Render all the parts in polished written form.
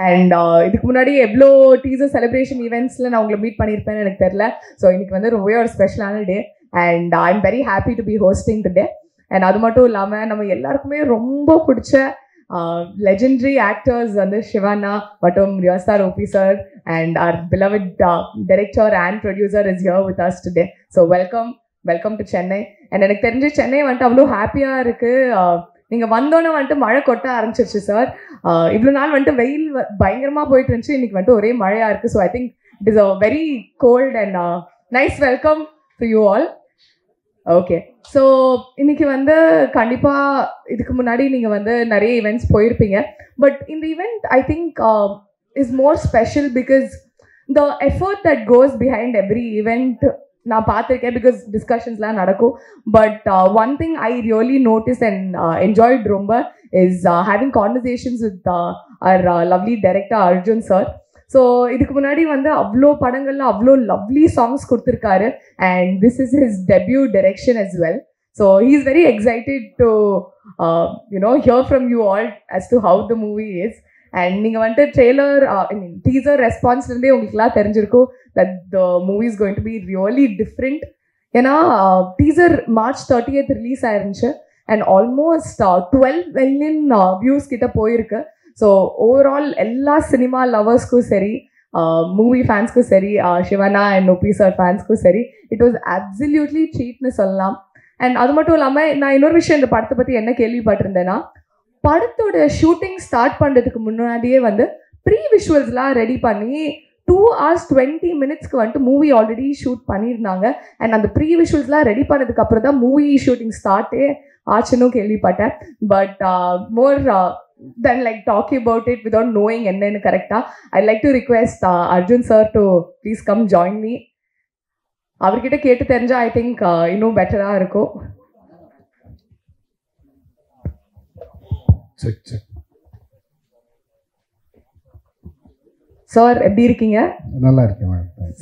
And இதுக்கு முன்னாடி எவ்வளோ டீசர் செலிப்ரேஷன் ஈவெண்ட்ஸில் நான் உங்களை மீட் பண்ணியிருப்பேன்னு எனக்கு தெரில. ஸோ இன்னைக்கு வந்து ரொம்பவே ஒரு ஸ்பெஷலான day and I am very happy to be hosting today. அண்ட் அது மட்டும் இல்லாமல் நம்ம எல்லாருக்குமே ரொம்ப பிடிச்ச லெஜெண்டரி ஆக்டர்ஸ் வந்து சிவானா மற்றும் real star Uppi sir and our beloved director and producer is here with us today. So welcome to Chennai. And எனக்கு தெரிஞ்சு சென்னை வந்துட்டு அவ்வளோ ஹாப்பியாக இருக்குது. நீங்கள் வந்தோன்னே வந்துட்டு மழை கொட்ட ஆரம்பிச்சிருச்சு சார். இவ்வளோ நாள் வந்துட்டு வெயில் பயங்கரமாக போயிட்டு இருந்துச்சு, இன்னைக்கு வந்துட்டு ஒரே மழையாக இருக்குது. So I think it is a very cold and nice welcome to you all. Okay, so இன்னைக்கு வந்து கண்டிப்பாக இதுக்கு முன்னாடி நீங்கள் வந்து நிறைய ஈவெண்ட்ஸ் போயிருப்பீங்க. பட் இந்த event I think is more special because the effort that goes behind every event நான் பார்த்துருக்கேன். பிகாஸ் டிஸ்கஷன்ஸ்லாம் நடக்கும். But one thing I really notice and enjoyed ரொம்ப is having conversations with our lovely director Arjun sir. So இதுக்கு முன்னாடி வந்து அவ்வளோ படங்கள்ல அவ்வளோ லவ்லி சாங்ஸ் கொடுத்துருக்காரு and this is his debut direction as well. So he is very excited to hear from you all as to how the movie is. And நீங்கள் வந்துட்டு trailer teaser ரெஸ்பான்ஸ்லேருந்தே உங்களுக்குலாம் தெரிஞ்சிருக்கும் that the movie is going to be really different. ஏன்னா teaser March 30th release ஆயிருந்துச்சு and almost 12 million views கிட்ட போயிருக்கு. So overall எல்லா சினிமா லவர்ஸ்க்கும் சரி, மூவி ஃபேன்ஸ்க்கும் சரி, சிவனா அண்ட் ஓபி சார் ஃபேன்ஸ்க்கும் சரி, இட் வாஸ் அப்சல்யூட்லி ட்ரீட்னு சொல்லலாம். அண்ட் அது மட்டும் இல்லாமல் நான் இன்னொரு விஷயம் இந்த படத்தை பற்றி என்ன கேள்விப்பட்டிருந்தேன்னா, படத்தோட ஷூட்டிங் ஸ்டார்ட் பண்ணுறதுக்கு முன்னாடியே வந்து ப்ரீ விஷுவல்ஸ்லாம் ரெடி பண்ணி 2 hours 20 minutes வந்துட்டு மூவி ஆல்ரெடி ஷூட் பண்ணியிருந்தாங்க. அண்ட் அந்த ப்ரீ விஷுவல்ஸ்லாம் ரெடி பண்ணதுக்கு அப்புறம் தான் மூவி ஷூட்டிங் ஸ்டார்ட்டே ஆச்சுன்னு கேள்விப்பட்டேன். But more then like talking about it without knowing என்னன்னு கரெக்டாக, ஐ like to request Arjun sir to please come join me. அவர்கிட்ட கேட்டு தெரிஞ்சால் ஐ திங்க் இன்னும் பெட்டராக இருக்கும். சார் எப்படி இருக்கீங்க? நல்லா இருக்கேன்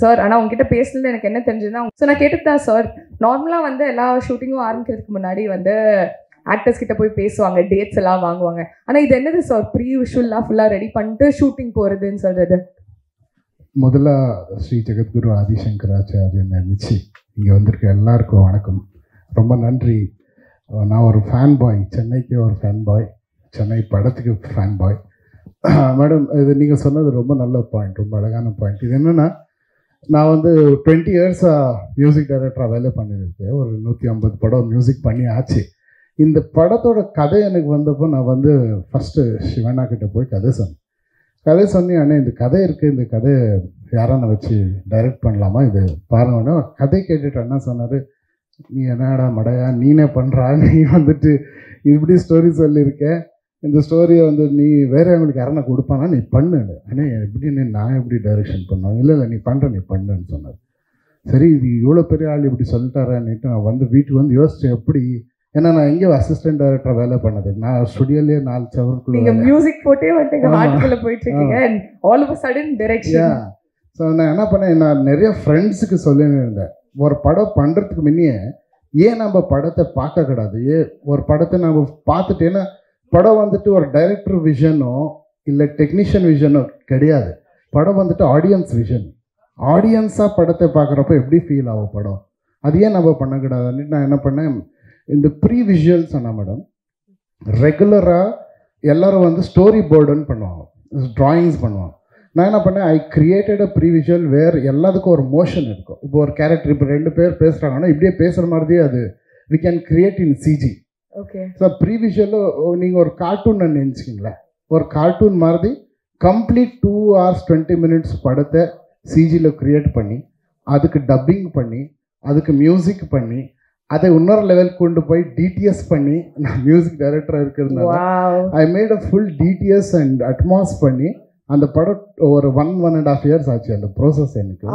சார். ஆனால் உங்ககிட்ட பேசுனது எனக்கு என்ன தெரிஞ்சதுன்னா, ஸோ நான் கேட்டுதான் சார், நார்மலாக வந்து எல்லா ஷூட்டிங்கும் ஆரம்பிக்கிறதுக்கு முன்னாடி வந்து ஆக்டர்ஸ் கிட்ட போய் பேசுவாங்க, டேட்ஸ் எல்லாம் வாங்குவாங்க. ஆனால் இது என்னது சார், ப்ரீ விஷுவல்லாம் ஃபுல்லாக ரெடி பண்ணிட்டு ஷூட்டிங் போகிறதுன்னு சொல்கிறது? முதல்ல ஸ்ரீ ஜெகத்குரு ஆதிசங்கராச்சாரியன் நினச்சி இங்கே வந்திருக்க எல்லாருக்கும் வணக்கம், ரொம்ப நன்றி. நான் ஒரு ஃபேன் பாய், சென்னைக்கு ஒரு ஃபேன் பாய், சென்னை படத்துக்கு ஃபேன் பாய். மேடம், இது நீங்கள் சொன்னது ரொம்ப நல்ல பாயிண்ட், ரொம்ப அழகான பாயிண்ட். இது என்னென்னா, நான் வந்து 20 years மியூசிக் டைரக்டராக வேலை பண்ணியிருக்கேன். ஒரு 150 படம் மியூசிக் பண்ணி ஆச்சு. இந்த படத்தோட கதை எனக்கு வந்தப்போ நான் வந்து ஃபஸ்ட்டு சிவனா கிட்டே போய் கதை சொன்னேன். அண்ணே இந்த கதை இருக்குது, இந்த கதை யாரான வச்சு டைரக்ட் பண்ணலாமா, இது பாருங்கன்னா கதை கேட்டுட்டு அண்ணா சொன்னார், நீ என்னடா மடையா நீனே பண்ணுறா, நீ வந்துட்டு இப்படி ஸ்டோரி சொல்லியிருக்கேன், இந்த ஸ்டோரியை வந்து நீ வேறு அவங்களுக்கு யாரா கொடுப்பானா, நீ பண்ணு. அண்ணே எப்படின்னு நான் எப்படி டைரெக்ஷன் பண்ணுவேன், இல்லை நீ பண்ணுன்னு சொன்னார். சரி, இது இவ்வளோ பெரிய ஆள் இப்படி சொல்லிட்டாரான்னுட்டு நான் வந்து வீட்டுக்கு வந்து யோசித்தேன் எப்படி. ஏன்னா நான் எங்கேயோ அசிஸ்டன்ட் டைரக்டர் வேலை பண்ணது, நான் ஸ்டுடியோலேயே 4 சவருக்குள்ள மியூசிக் போட்டே வந்து போயிட்டு இருக்கீங்க. All of a sudden direction. So நான் என்ன பண்ணேன், நான் நிறைய ஃப்ரெண்ட்ஸுக்கு சொல்லியிருந்தேன், ஒரு படம் பண்ணுறதுக்கு முன்னே ஏன் நம்ம படத்தை பார்க்கக்கூடாது, ஒரு படத்தை நம்ம பார்த்துட்டேன்னா படம் வந்துட்டு ஒரு டைரக்டர் விஷனோ இல்லை டெக்னீஷியன் விஷனோ கிடையாது. படம் வந்துட்டு ஆடியன்ஸ் விஷன். ஆடியன்ஸாக படத்தை பார்க்குறப்ப எப்படி ஃபீல் ஆகும் படம், அது ஏன் நம்ம பண்ணக்கூடாதுன்னு நான் என்ன பண்ணேன், இந்த ப்ரீ விஷுவல் சொன்னேன் மேடம். ரெகுலராக எல்லோரும் வந்து ஸ்டோரி போர்டுன்னு பண்ணுவாங்க, ட்ராயிங்ஸ் பண்ணுவாங்க. நான் என்ன பண்ணேன், I created a pre visual where எல்லாத்துக்கும் ஒரு மோஷன் இருக்கும். இப்போ ஒரு கேரக்டர், இப்போ 2 பேர் பேசுகிறாங்கன்னா இப்படியே பேசுகிற மாதிரியே அது we can create in CG. Okay. So pre விஷுவலில் நீங்கள் ஒரு கார்ட்டூன் நினச்சிக்கிங்களேன், ஒரு கார்ட்டூன் மாதிரி கம்ப்ளீட் 2 hours 20 minutes படத்தை சிஜியில் க்ரியேட் பண்ணி, அதுக்கு டப்பிங் பண்ணி, அதுக்கு மியூசிக் பண்ணி, அதை இன்னொரு லெவலுக்கு கொண்டு போய் டிடிஎஸ் பண்ணி, நான் மியூசிக் டைரக்டராக இருக்கிறதுனால I made a full DTS and Atmos பண்ணி அந்த படம் ஒரு 1.5 years ஆச்சு அந்த ப்ரோசஸ் எனக்கு.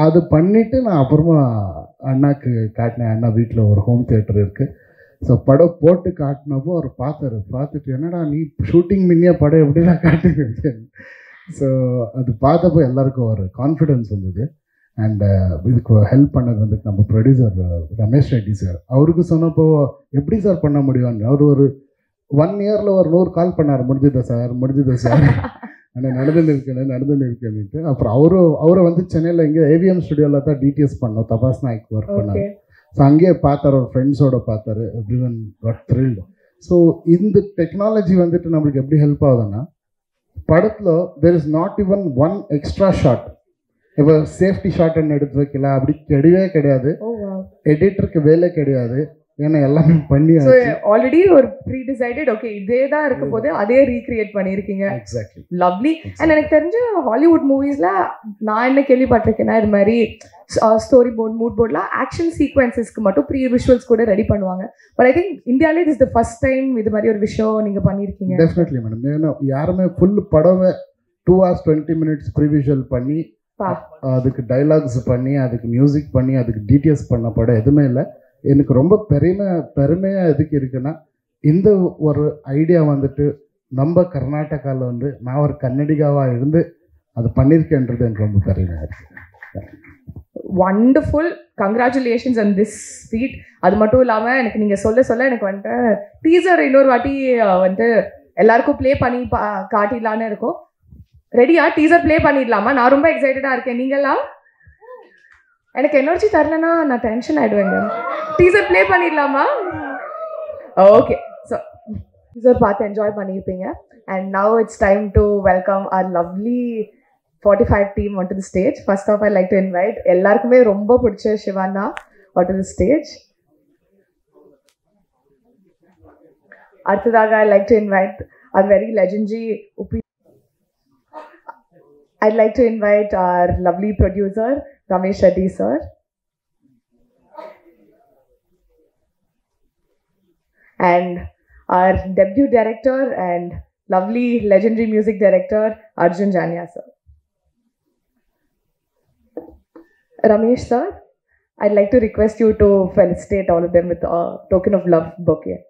அது பண்ணிவிட்டு நான் அப்புறமா அண்ணாக்கு காட்டினேன். அண்ணா வீட்டில் ஒரு ஹோம் தியேட்டர் இருக்குது. ஸோ படம் போட்டு காட்டினப்போ அவர் பார்த்துட்டு என்னடா நீ ஷூட்டிங் முன்னே படம் எப்படிலாம் காட்டுங்க. ஸோ அது பார்த்தப்போ எல்லாருக்கும் ஒரு கான்ஃபிடென்ஸ் வந்தது. அண்ட் இதுக்கு ஹெல்ப் பண்ணது வந்துட்டு நம்ம ப்ரொடியூசர் ரமேஷ் ரெட்டி சார். அவருக்கு சொன்னப்போ எப்படி சார் பண்ண முடியும்னு, அவர் 1 இயரில் ஒரு 100 கால் பண்ணார், முடிஞ்சுதா சார் ஆனால் நடந்துன்னு இருக்கேன்னுட்டு. அப்புறம் அவரை வந்து சென்னையில் இங்கே ஏவிஎம் ஸ்டுடியோவில் தான் டிடிஎஸ் பண்ணோம், தபாஸ் நாய்க்கு ஒர்க் பண்ணார். ஸோ அங்கேயே பார்த்தார், ஒரு ஃப்ரெண்ட்ஸோட பார்த்தாரு, everyone got thrilled. So இந்த டெக்னாலஜி வந்துட்டு நம்மளுக்கு எப்படி ஹெல்ப் ஆகுதுன்னா, படத்தில் there is not even one extra shot. இப்போ சேஃப்டி ஷாட்னு எடுத்து வைக்கல, அப்படி கிடையாது. எடிட்டருக்கு வேலை கிடையாது, ஏன்னா எல்லாமே பண்ணி ஆல்ரெடி ஒரு ப்ரீ டிசைடட் ஓகே இதே தான் இருக்க போது அதே ரீக்ரியேட் பண்ணியிருக்கீங்க. Exactly, lovely. அண்ட் எனக்கு தெரிஞ்ச ஹாலிவுட் மூவிஸ்ல நான் என்ன கேள்விப்பட்டிருக்கேன்னா, இது மாதிரி ஸ்டோரி போர்ட் மூட் போர்ட்ல ஆக்ஷன் சீக்வன்சஸ்க்கு மட்டும் ப்ரீ விஷுவல்ஸ் கூட ரெடி பண்ணுவாங்க. பட் ஐ திங்க் இந்தியாவிலே இஸ் த ஃபர்ஸ்ட் டைம் இது மாதிரி ஒரு விஷயம் நீங்க பண்ணியிருக்கீங்க. Definitely madam. ஏன்னா யாருமே ஃபுல் படமே 2 hours 20 minutes ப்ரீ விஷுவல் பண்ணி அதுக்கு டைலாக்ஸ் பண்ணி அதுக்கு மியூசிக் பண்ணி அதுக்கு டிடிஎஸ் பண்ண படம் எதுவுமே இல்லை. எனக்கு ரொம்ப பெருமையாக எதுக்கு இருக்குன்னா, இந்த ஒரு ஐடியா வந்துட்டு நம்ம கர்நாடகாவில் வந்து நான் ஒரு கன்னடிகாவாக இருந்து அது பண்ணியிருக்கேன்றது எனக்கு ரொம்ப பெருமையாக இருக்குது. Wonderful, congratulations on this feat. அது மட்டும் இல்லாமல் எனக்கு நீங்கள் சொல்ல எனக்கு வந்துட்டு டீசர் இன்னொரு வாட்டி வந்துட்டு எல்லாருக்கும் ப்ளே பண்ணி காட்டிடலான்னு இருக்கும். ரெடியா? டீசர் ப்ளே பண்ணிடலாமா? நான் ரொம்ப எக்ஸைட்டடாக இருக்கேன். நீங்களாம்? எனக்கு எனர்ஜி தரலன்னா நான் டென்ஷன் ஆகிடுவேங்க. டீசர் ப்ளே பண்ணிடலாமா? ஓகே, ஸோ டீசர் பார்த்து என்ஜாய் பண்ணியிருப்பீங்க. And now it's time to welcome our lovely 45 team onto the stage. First off, I'd like to invite எல்லாருக்குமே ரொம்ப பிடிச்ச சிவானா onto the stage. அடுத்ததாக I'd like to invite our very legendary I'd like to invite our lovely producer Ramesh Shetty sir. And our debut director and lovely legendary music director Arjun Jania sir. Ramesh sir, I'd like to request you to felicitate all of them with a token of love bouquet.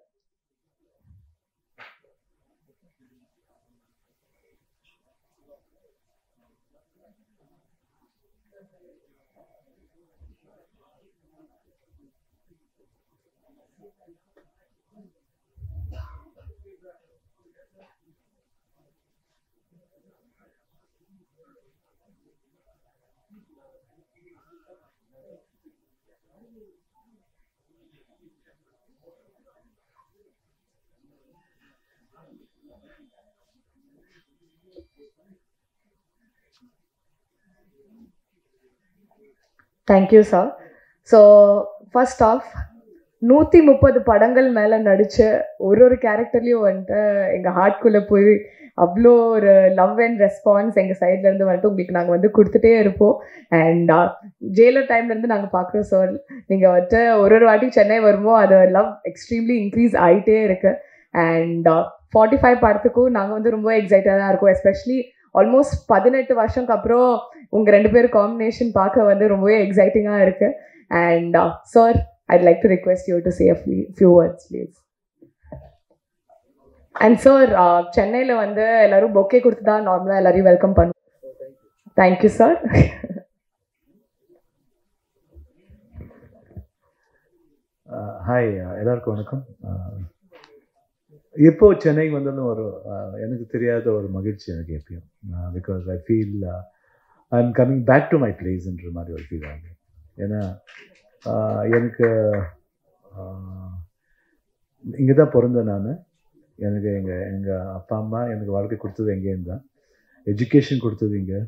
Thank you sir. So first off, 130 படங்கள் மேலே நடித்த ஒரு கேரக்டர்லேயும் வந்துட்டு எங்கள் ஹார்ட்குள்ளே போய் அவ்வளோ ஒரு love and response எங்கள் சைட்லேருந்து வந்துட்டு உங்களுக்கு நாங்கள் வந்து கொடுத்துட்டே இருப்போம். அண்ட் ஜெயிலர் டைம்லேருந்து நாங்கள் பார்க்குறோம் சார், நீங்கள் வந்துட்டு ஒரு வாட்டி சென்னை வரும்போது அது லவ் எக்ஸ்ட்ரீம்லி இன்க்ரீஸ் ஆகிட்டே இருக்கு. அண்ட் 45 படத்துக்கும் நாங்கள் வந்து ரொம்ப எக்ஸைட்டடாக இருக்கோம். எஸ்பெஷலி ஆல்மோஸ்ட் 18 வருஷம்க்கு அப்புறம் உங்கள் 2 பேர் காம்பினேஷன் பார்க்க வந்து ரொம்பவே எக்ஸைட்டிங்காக இருக்குது. And sir, I'd like to request you to say a few words, please. And sir, சென்னையில் வந்து எல்லாரும் பொக்கே கொடுத்து தான் நார்மலாக எல்லாரையும் வெல்கம் பண்ணுவோம். Thank you sir. ஹாய், எல்லாருக்கும் வணக்கம். எப்போ சென்னைக்கு வந்தாலும் ஒரு எனக்கு தெரியாத ஒரு மகிழ்ச்சி எனக்கு எப்பயும். Because I feel I am coming back to my பிளேஸ்ன்ற மாதிரி ஒரு ஃபீல் ஆகுது. ஏன்னா எனக்கு இங்கே தான் பிறந்தேன் நான். எனக்கு எங்கள் அப்பா அம்மா எனக்கு வாழ்க்கை கொடுத்தது எங்கேயும் தான், எஜுகேஷன் கொடுத்தது இங்கே,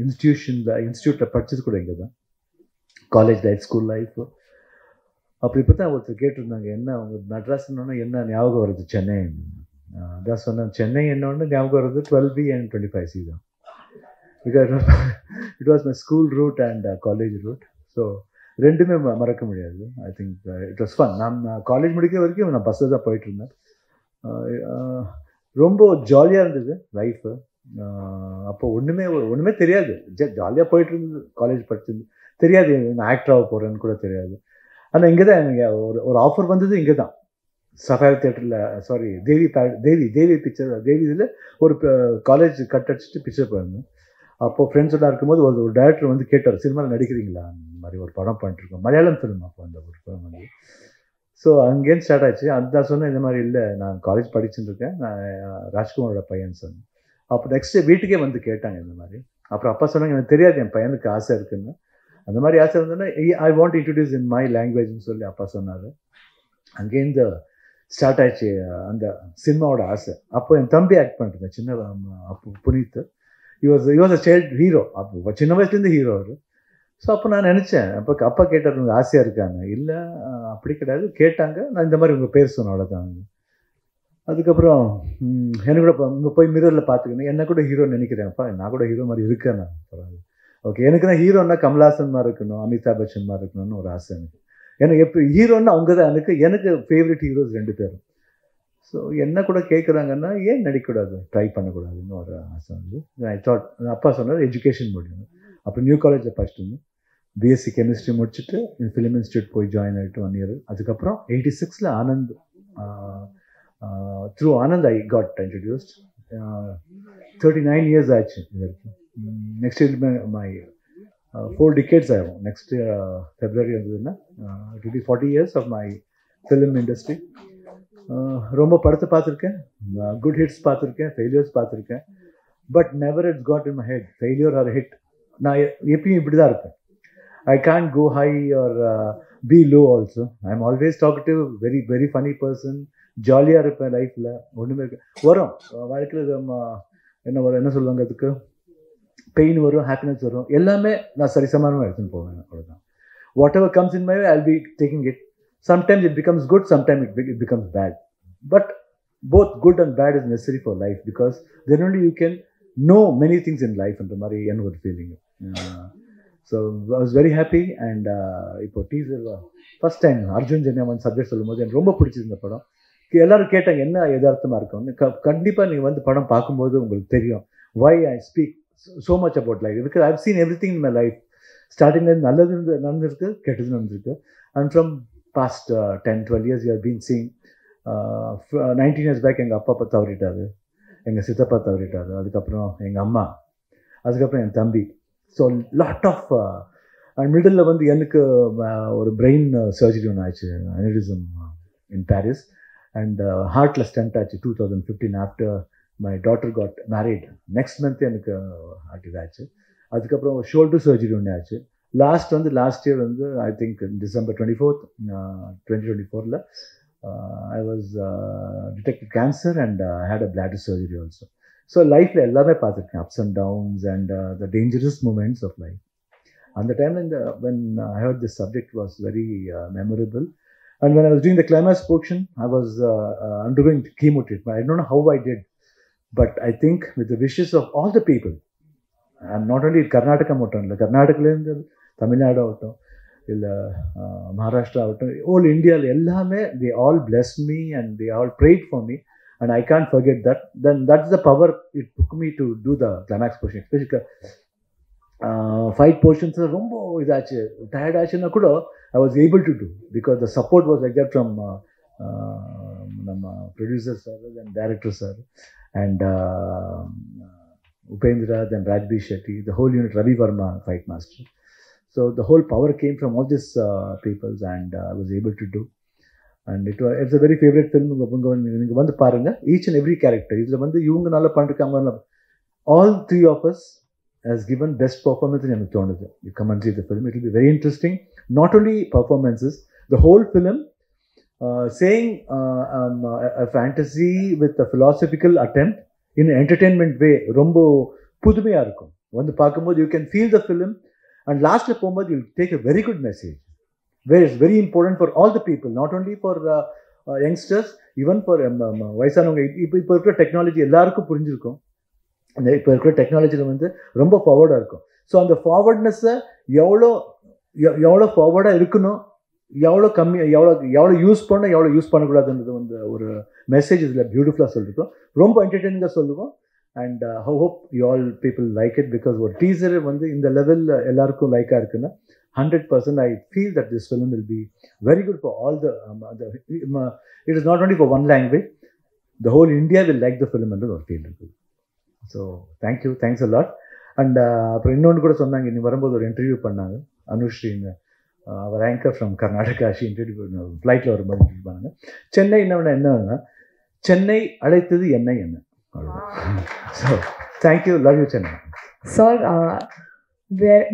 இன்ஸ்டியூட்டில் படித்தது கூட இங்கே தான், காலேஜ் லைஃப், ஸ்கூல் லைஃப். அப்போ இப்போ தான் ஒருத்தர் கேட்டிருந்தாங்க, என்ன அவங்க மெட்ராஸ்ன்னு என்ன ஞாபகம் வருது சென்னை? அதான் சொன்னேன், சென்னை என்னொன்று ஞாபகம் வருது 12B and 25C தான். Because it was my school route and college route. So ரெண்டுமே மறக்க முடியாது. I think it was fun. நான் காலேஜ் முடிக்கிற வரைக்கும் நான் பஸ்ஸில் தான் போயிட்டுருந்தேன். ரொம்ப ஜாலியாக இருந்தது லைஃபு. அப்போ ஒன்றுமே தெரியாது, ஜாலியாக போயிட்டு இருந்தது. காலேஜ் படிச்சிருந்து தெரியாது நான் ஆக்டராக போகிறேன்னு கூட தெரியாது. ஆனால் இங்கே தான் எனக்கு ஒரு ஆஃபர் வந்தது. இங்கே தான் சஃபாரி தியேட்டரில், சாரி தேவி பிக்சர், தேவி இதில் ஒரு காலேஜ் கட் அடிச்சுட்டு பிக்சர் போயிருந்தேன். அப்போது ஃப்ரெண்ட்ஸோட இருக்கும்போது ஒரு டைரக்டர் வந்து கேட்டார், சினிமாவில் நடிக்கிறீங்களா? அந்த மாதிரி ஒரு படம் பண்ணிட்டுருக்கோம், மலையாளம் ஃபிலிம். அப்போ அந்த ஒரு படம் வந்து ஸோ அங்கேருந்து ஸ்டார்ட் ஆச்சு. அதுதான் சொன்னேன், இந்த மாதிரி இல்லை நான் காலேஜ் படிச்சுட்டு இருக்கேன், நான் ராஜ்குமாரோட பையன் சொன்னேன். அப்போ நெக்ஸ்ட் வீட்டுக்கே வந்து கேட்டாங்க இந்த மாதிரி. அப்புறம் அப்பா சொன்னாங்க, எனக்கு தெரியாது என் பையனுக்கு ஆசை இருக்குன்னு. அந்த மாதிரி ஆசை இருந்ததுன்னா I want introduce in my லாங்குவேஜ்னு சொல்லி அப்பா சொன்னார். அங்கேருந்து ஸ்டார்ட் ஆயிடுச்சு அந்த சினிமாவோட ஆசை. அப்போ என் தம்பி ஆக்ட் பண்ணிருந்தேன், சின்ன அப்போ Puneeth. he was a child hero. அப்போ சின்ன வயசுலேருந்து ஹீரோ அவர். ஸோ அப்போ நான் நினச்சேன், அப்பா கேட்டார் உங்களுக்கு ஆசையாக இருக்காங்க. இல்லை அப்படி கிடையாது, கேட்டாங்க, நான் இந்த மாதிரி உங்கள் பேர் சொன்னேன், அவ்வளோதான். அதுக்கப்புறம் எனக்கு கூட இங்கே போய் மிரரில் பார்த்துக்கணும், என்ன கூட ஹீரோ நினைக்கிறேன்ப்பா, நான் கூட ஹீரோ மாதிரி இருக்கேன் நான். பரவாயில்ல, ஓகே. எனக்கு தான் ஹீரோன்னா கமல்ஹாசன் மாதிரி இருக்கணும், அமிதாப் பச்சன் மாதிரி இருக்கணும்னு ஒரு ஆசை எனக்கு. எனக்கு எப்போ ஹீரோன்னா அவங்க தான் எனக்கு ஃபேவரட் ஹீரோஸ் 2 பேரும். ஸோ என்ன கூட கேட்குறாங்கன்னா ஏன் நடிக்கக்கூடாது, ட்ரை பண்ணக்கூடாதுன்னு ஒரு ஆசை வந்து ஐ தாட். அப்பா சொன்னார் எஜுகேஷன் முடியும். அப்புறம் நியூ காலேஜில் படிச்சுட்டு பிஎஸ்சி கெமிஸ்ட்ரி முடிச்சுட்டு ஃபிலிம் இன்ஸ்டியூட் போய் ஜாயின் ஆகிட்டு 1 year. அதுக்கப்புறம் 86 Anand, through Anand I got introduced. 39 years ஆச்சு இது வரைக்கும். நெக்ஸ்ட் இயர் மை 4 decades ஆகும். நெக்ஸ்ட் ஃபெப்ரவரி வந்ததுன்னா it will be 40 years of my film industry. ரொம்ப படத்தை பார்த்துருக்கேன், குட் ஹிட்ஸ் பார்த்துருக்கேன், ஃபெயிலியர்ஸ் பார்த்துருக்கேன். But never it's got in my head failure or hit. நான் எப்பயும் இப்படி தான் இருப்பேன். I can't go high or be low also. I'm always talkative, very very funny person. ஜாலியாக இருப்பேன் லைஃப்பில். ஒன்றுமே வரும் வாழ்க்கையில், என்ன சொல்லுவாங்க அதுக்கு, பெயின் வரும், ஹாப்பினஸ் வரும், எல்லாமே நான் சரிசமானமாக எடுத்துன்னு போவேன், அவ்வளோதான். What ever comes in my way I'll be taking it. Sometimes it becomes good, sometimes it becomes bad. But both good and bad is necessary for life, because then only you can know many things in life. And the Mari and what feeling. So I was very happy. And இப்போ teaser first time Arjun ஜென்யாமன் subject சொல்லும்போது எனக்கு ரொம்ப பிடிச்சிருந்த படம். எல்லாரும் கேட்டாங்க என்ன யதார்த்தமாக இருக்கும்னு. கண்டிப்பாக நீங்கள் வந்து படம் பார்க்கும்போது உங்களுக்கு தெரியும் why I speak so much about life, because I've seen everything in my life. ஸ்டார்டிங்லேருந்து நல்லது நடந்திருக்கு, கெட்டது நடந்திருக்கு. And from past 10-12 years you have been seeing 19 years back எங்கள் அப்பா தவறிட்டாரு, எங்கள் சித்தப்பா தவறிட்டாரு, அதுக்கப்புறம் எங்கள் அம்மா, அதுக்கப்புறம் என் தம்பி. ஸோ லாட் ஆஃப் மிடில் வந்து எனக்கு ஒரு பிரெயின் சர்ஜரி ஒன்று ஆச்சு, அனிரிசம் இன் பாரிஸ். அண்ட் ஹார்ட்டில் ஸ்டண்ட் ஆச்சு 2015 after my daughter got married. Next month எனக்கு ஹார்ட் இதாச்சு. அதுக்கப்புறம் ஷோல்டர் சர்ஜரி ஒன்று ஆச்சு. லாஸ்ட் இயர் வந்து I think December 24th 2024 I was detected cancer and I had a bladder surgery also. So லைஃப்பில் எல்லாமே பார்த்துருக்கேன், ups and downs and the dangerous moments of life. அந்த டைமில் when I heard this subject was very memorable. And when I was doing the climax portion, I was undergoing chemo treatment. I don't know how I did, but I think with the wishes of all the people, and not only Karnataka மட்டும் இல்லை, கர்நாடகிலேருந்து தமிழ்நாடு ஆகட்டும், இல்லை மகாராஷ்டிரா ஆகட்டும், all இந்தியாவில் எல்லாமே they all blessed me and they all prayed for me. And I can't forget that. Then that's the power it took me to do the climax portion. Especially fight portions rombo idachu tired aachuna kuda I was able to do, because the support was like that from nama producer sir and director sir and Upendra, then Rajbir Shetty, the whole unit, Ravi Verma, fight master. So the whole power came from all these peoples, and I was able to do. And it's a very favorite film. நீங்க வந்து பாருங்க, each and every character இதுல வந்து இவங்க நல்லா பண்ணிருக்காங்க. All 3 of us has given best performance in எனக்கு தோணுது. You come and see the film, it will be very interesting. Not only performances, the whole film saying a fantasy with a philosophical attempt in an entertainment way. ரொம்ப புதுமையா இருக்கும். வந்து பார்க்கும்போது you can feel the film, and lastல போகும்போது you'll take a very good message. Where it's very important for all the people, not only for youngsters, even for வயசானவங்க. இப்போ இருக்கிற technology எல்லாருக்கும் புரிஞ்சிருக்கும். அந்த இப்போ இருக்கிற டெக்னாலஜியில் வந்து ரொம்ப ஃபார்வர்டாக இருக்கும். ஸோ அந்த ஃபார்வர்ட்னஸை எவ்வளோ ஃபார்வர்டாக இருக்கணும், எவ்வளோ யூஸ் பண்ணணும், எவ்வளோ யூஸ் பண்ணக்கூடாதுன்றது வந்து ஒரு மெசேஜ் இதில் பியூட்டிஃபுல்லாக சொல்லியிருக்கோம். ரொம்ப என்டர்டெய்னிங்காக சொல்லுவோம். And hope you all people like it, because ஒரு டீசர் வந்து இந்த லெவலில் எல்லாருக்கும் லைக்காக இருக்குன்னா 100% I feel that this film will be very good for all the it is not only for one language, the whole India will like the film and the feel good. So thanks a lot. And அப்புறம் இன்னொன்று கூட சொன்னாங்க, நீ வரும்போது ஒரு interview பண்ணாங்க அனுஸ்ரீன்னு, அவர் anchor from Karnataka she introduce ஃப்ளைட்டில் வரும்போது இன்ட்ரடியூஸ் பண்ணாங்க. சென்னை என்னன்னா சென்னை அழைத்தது என்ன so thank you, love you Chennai. Sir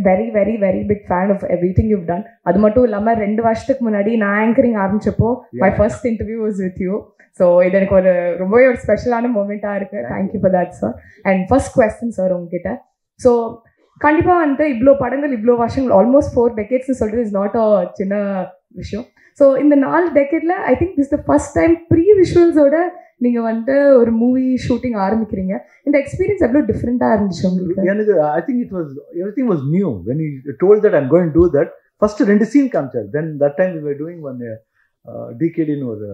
very very very big fan of everything you done. அது மட்டும் இல்லாமல் 2 வருஷத்துக்கு முன்னாடி நான் ஆங்கரிங் ஆரம்பிச்சப்போ my first interview was with you. So இது எனக்கு ரொம்பவே ஒரு ஸ்பெஷலான மூமெண்ட்டாக இருக்குது. Thank you for that sir. And first question sir உங்ககிட்ட, ஸோ கண்டிப்பாக வந்துட்டு இவ்வளோ படங்கள் இவ்வளோ வருஷங்கள் ஆல்மோஸ்ட் 4 decades சொல்கிறது இஸ் நாட் அ சின்ன விஷயம். ஸோ இந்த 4 decade I think this the first time pre விஷுவல்ஸோட நீங்கள் வந்துட்டு ஒரு மூவி ஷூட்டிங் ஆரம்பிக்கிறீங்க. இந்த எக்ஸ்பீரியன்ஸ் எவ்வளோ டிஃப்ரெண்ட்டாக இருந்துச்சு உங்களுக்கு? எனக்கு I think it was everything was new when you told that I'm going to do that. First 2 scene காமிச்சார். Then that time we were doing one டிகேடின்னு ஒரு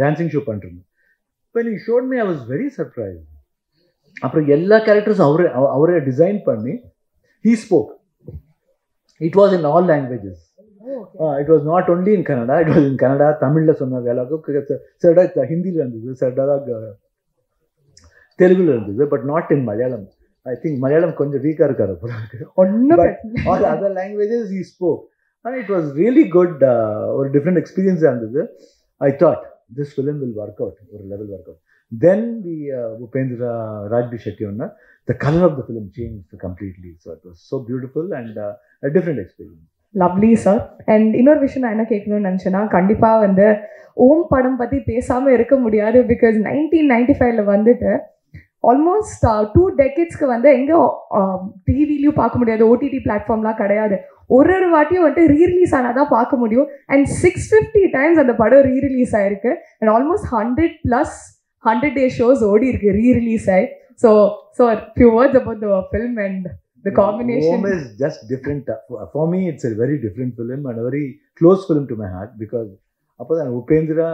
டான்சிங் ஷோ பண்ணிருந்தோம். When you showed me I was very surprise. அப்புறம் எல்லா கேரக்டர்ஸும் அவரே design பண்ணி he spoke. It was in all languages. It was not only in Kannada, it was in Kannada, Tamil la sonna dialogue, sarda Hindi la irundhudu, sarda Telugu la irundhudu, but not in Malayalam. I think Malayalam konja weak ah irukkaru. But all other languages he spoke, and it was really good, or different experience irundhudu. I thought this film will work out, or level work out. Then we Upendra Rajbi Shetty onna, the color of the film changed completely. So it was so beautiful and a different experience. Lovely sir. And இன்னொரு விஷயம் நான் என்ன கேட்கணும்னு நினச்சேன்னா, கண்டிப்பாக வந்து ஓம் படம் பற்றி பேசாமல் இருக்க முடியாது. பிகாஸ் 1995 வந்துட்டு ஆல்மோஸ்ட் 2 decades வந்து எங்கே டிவிலையும் பார்க்க முடியாது, ஓடிடி பிளாட்ஃபார்ம்லாம் கிடையாது. ஒரு வாட்டியும் வந்துட்டு ரீரிலீஸ் ஆனால் தான் பார்க்க முடியும். அண்ட் 650 times அந்த படம் ரீரிலீஸ் ஆயிருக்கு. அண்ட் ஆல்மோஸ்ட் 100 day shows ஓடி இருக்கு ரீரிலீஸ் ஆகி. So a few words about the film and the combination. Home is just different. For me, it's a very different film and a very close film to my heart, because அப்போ தான் Upendra,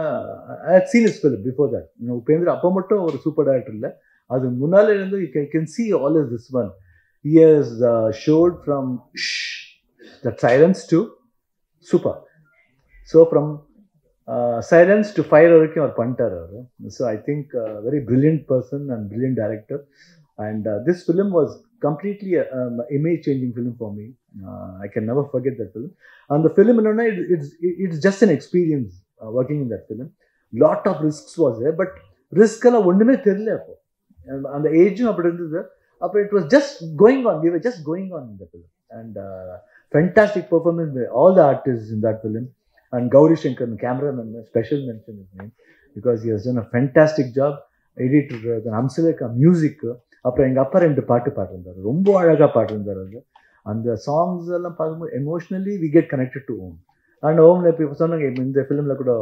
I had seen his film before that. Upendra அப்போ மட்டும் ஒரு super director இல்லை, அது முன்னாலே இருந்து you can see all of this one. He has showed from that silence to super. So from silence to fire வரைக்கும் அவர் பண்ணிட்டார் அவர். So I think very brilliant person and brilliant director. And this film was completely image changing film for me. I can never forget that film. And the film, it's just an experience working in that film. Lot of risks was there, but risk alla onnume therilla appo. And the age apdi irundhudu. Appo it was just going on. We were just going on in the film. And fantastic performance by all the artists in that film. And Gauri Shankar, the cameraman, special mention his name, because he has done a fantastic job. Editor, the Hamsaleka music. அப்புறம் எங்கள் அப்பா 2 பாட்டு பாடிருந்தார், ரொம்ப அழகாக பாடிருந்தார். அது அந்த songs எல்லாம் பார்க்கும்போது emotionally we get connected to him. And ஓம்ல இப்போ சொன்னாங்க, இந்த ஃபிலிமில் கூட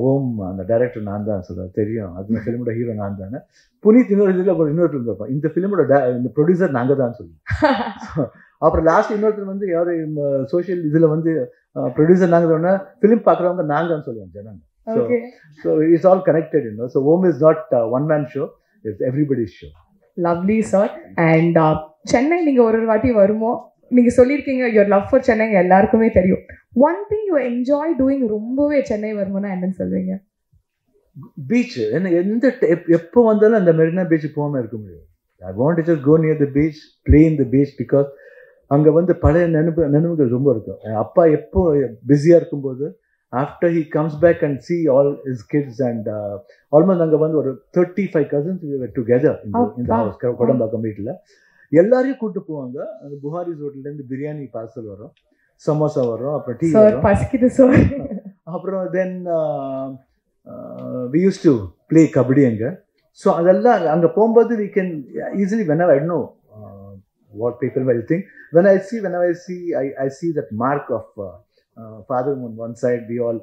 ஓம் அந்த டைரக்டர் நான் தான் சொல்ல தெரியும், அந்த ஃபிலிமோட ஹீரோ நான் தானே. புனித் இன்னொரு இதில் இன்னொரு ஃபிலிம் பார்ப்போம், இந்த ஃபிலிமோட இந்த ப்ரொடியூசர் நாங்கள் தான் சொல்லுவோம். அப்புறம் லாஸ்ட் இன்னொருத்தர் வந்து யார் சோஷியல் இதில் வந்து ப்ரொடியூசர் நாங்கள் சொன்னா ஃபிலிம் பார்க்குறவங்க நாங்கள் சொல்லுவோம் ஜனங்க. So it's all connected. So Om is not one man show, it's everybody's show. Lovely sir. And Chennai நீங்கள் ஒரு வாட்டி வருமோ, நீங்கள் சொல்லியிருக்கீங்க யுவர் லவ் ஃபார் சென்னை எல்லாருக்குமே தெரியும். One thing you enjoy doing ரொம்பவே சென்னை வருமோனா என்னன்னு சொல்வீங்க? பீச். எந்த எப்போ வந்தாலும் அந்த மெரினா பீச் போகாமல் இருக்க முடியாது. I want to just go near the beach, play in the beach, because அங்கே வந்து பழைய நினைவுகள் ரொம்ப இருக்கும். அப்பா எப்போ பிஸியாக இருக்கும்போது, after he comes back and see all his kids and almost அங்கே வந்து ஒரு 35 cousins we were together in the house, Kodambakkam வீட்டில். எல்லாரையும் கூப்பிட்டு போவாங்க. அந்த புகாரிஸ் ஹோட்டல்லேருந்து பிரியாணி பார்சல் வரும், சமோசா வரும், அப்புறம் டீ வரும், பசிக்குது சார். அப்புறம் தென் we used to play kabaddi அங்கே. ஸோ அதெல்லாம் அங்கே போகும்போது we can easily, whenever I know what people will think, whenever I see that mark of father on one side, we all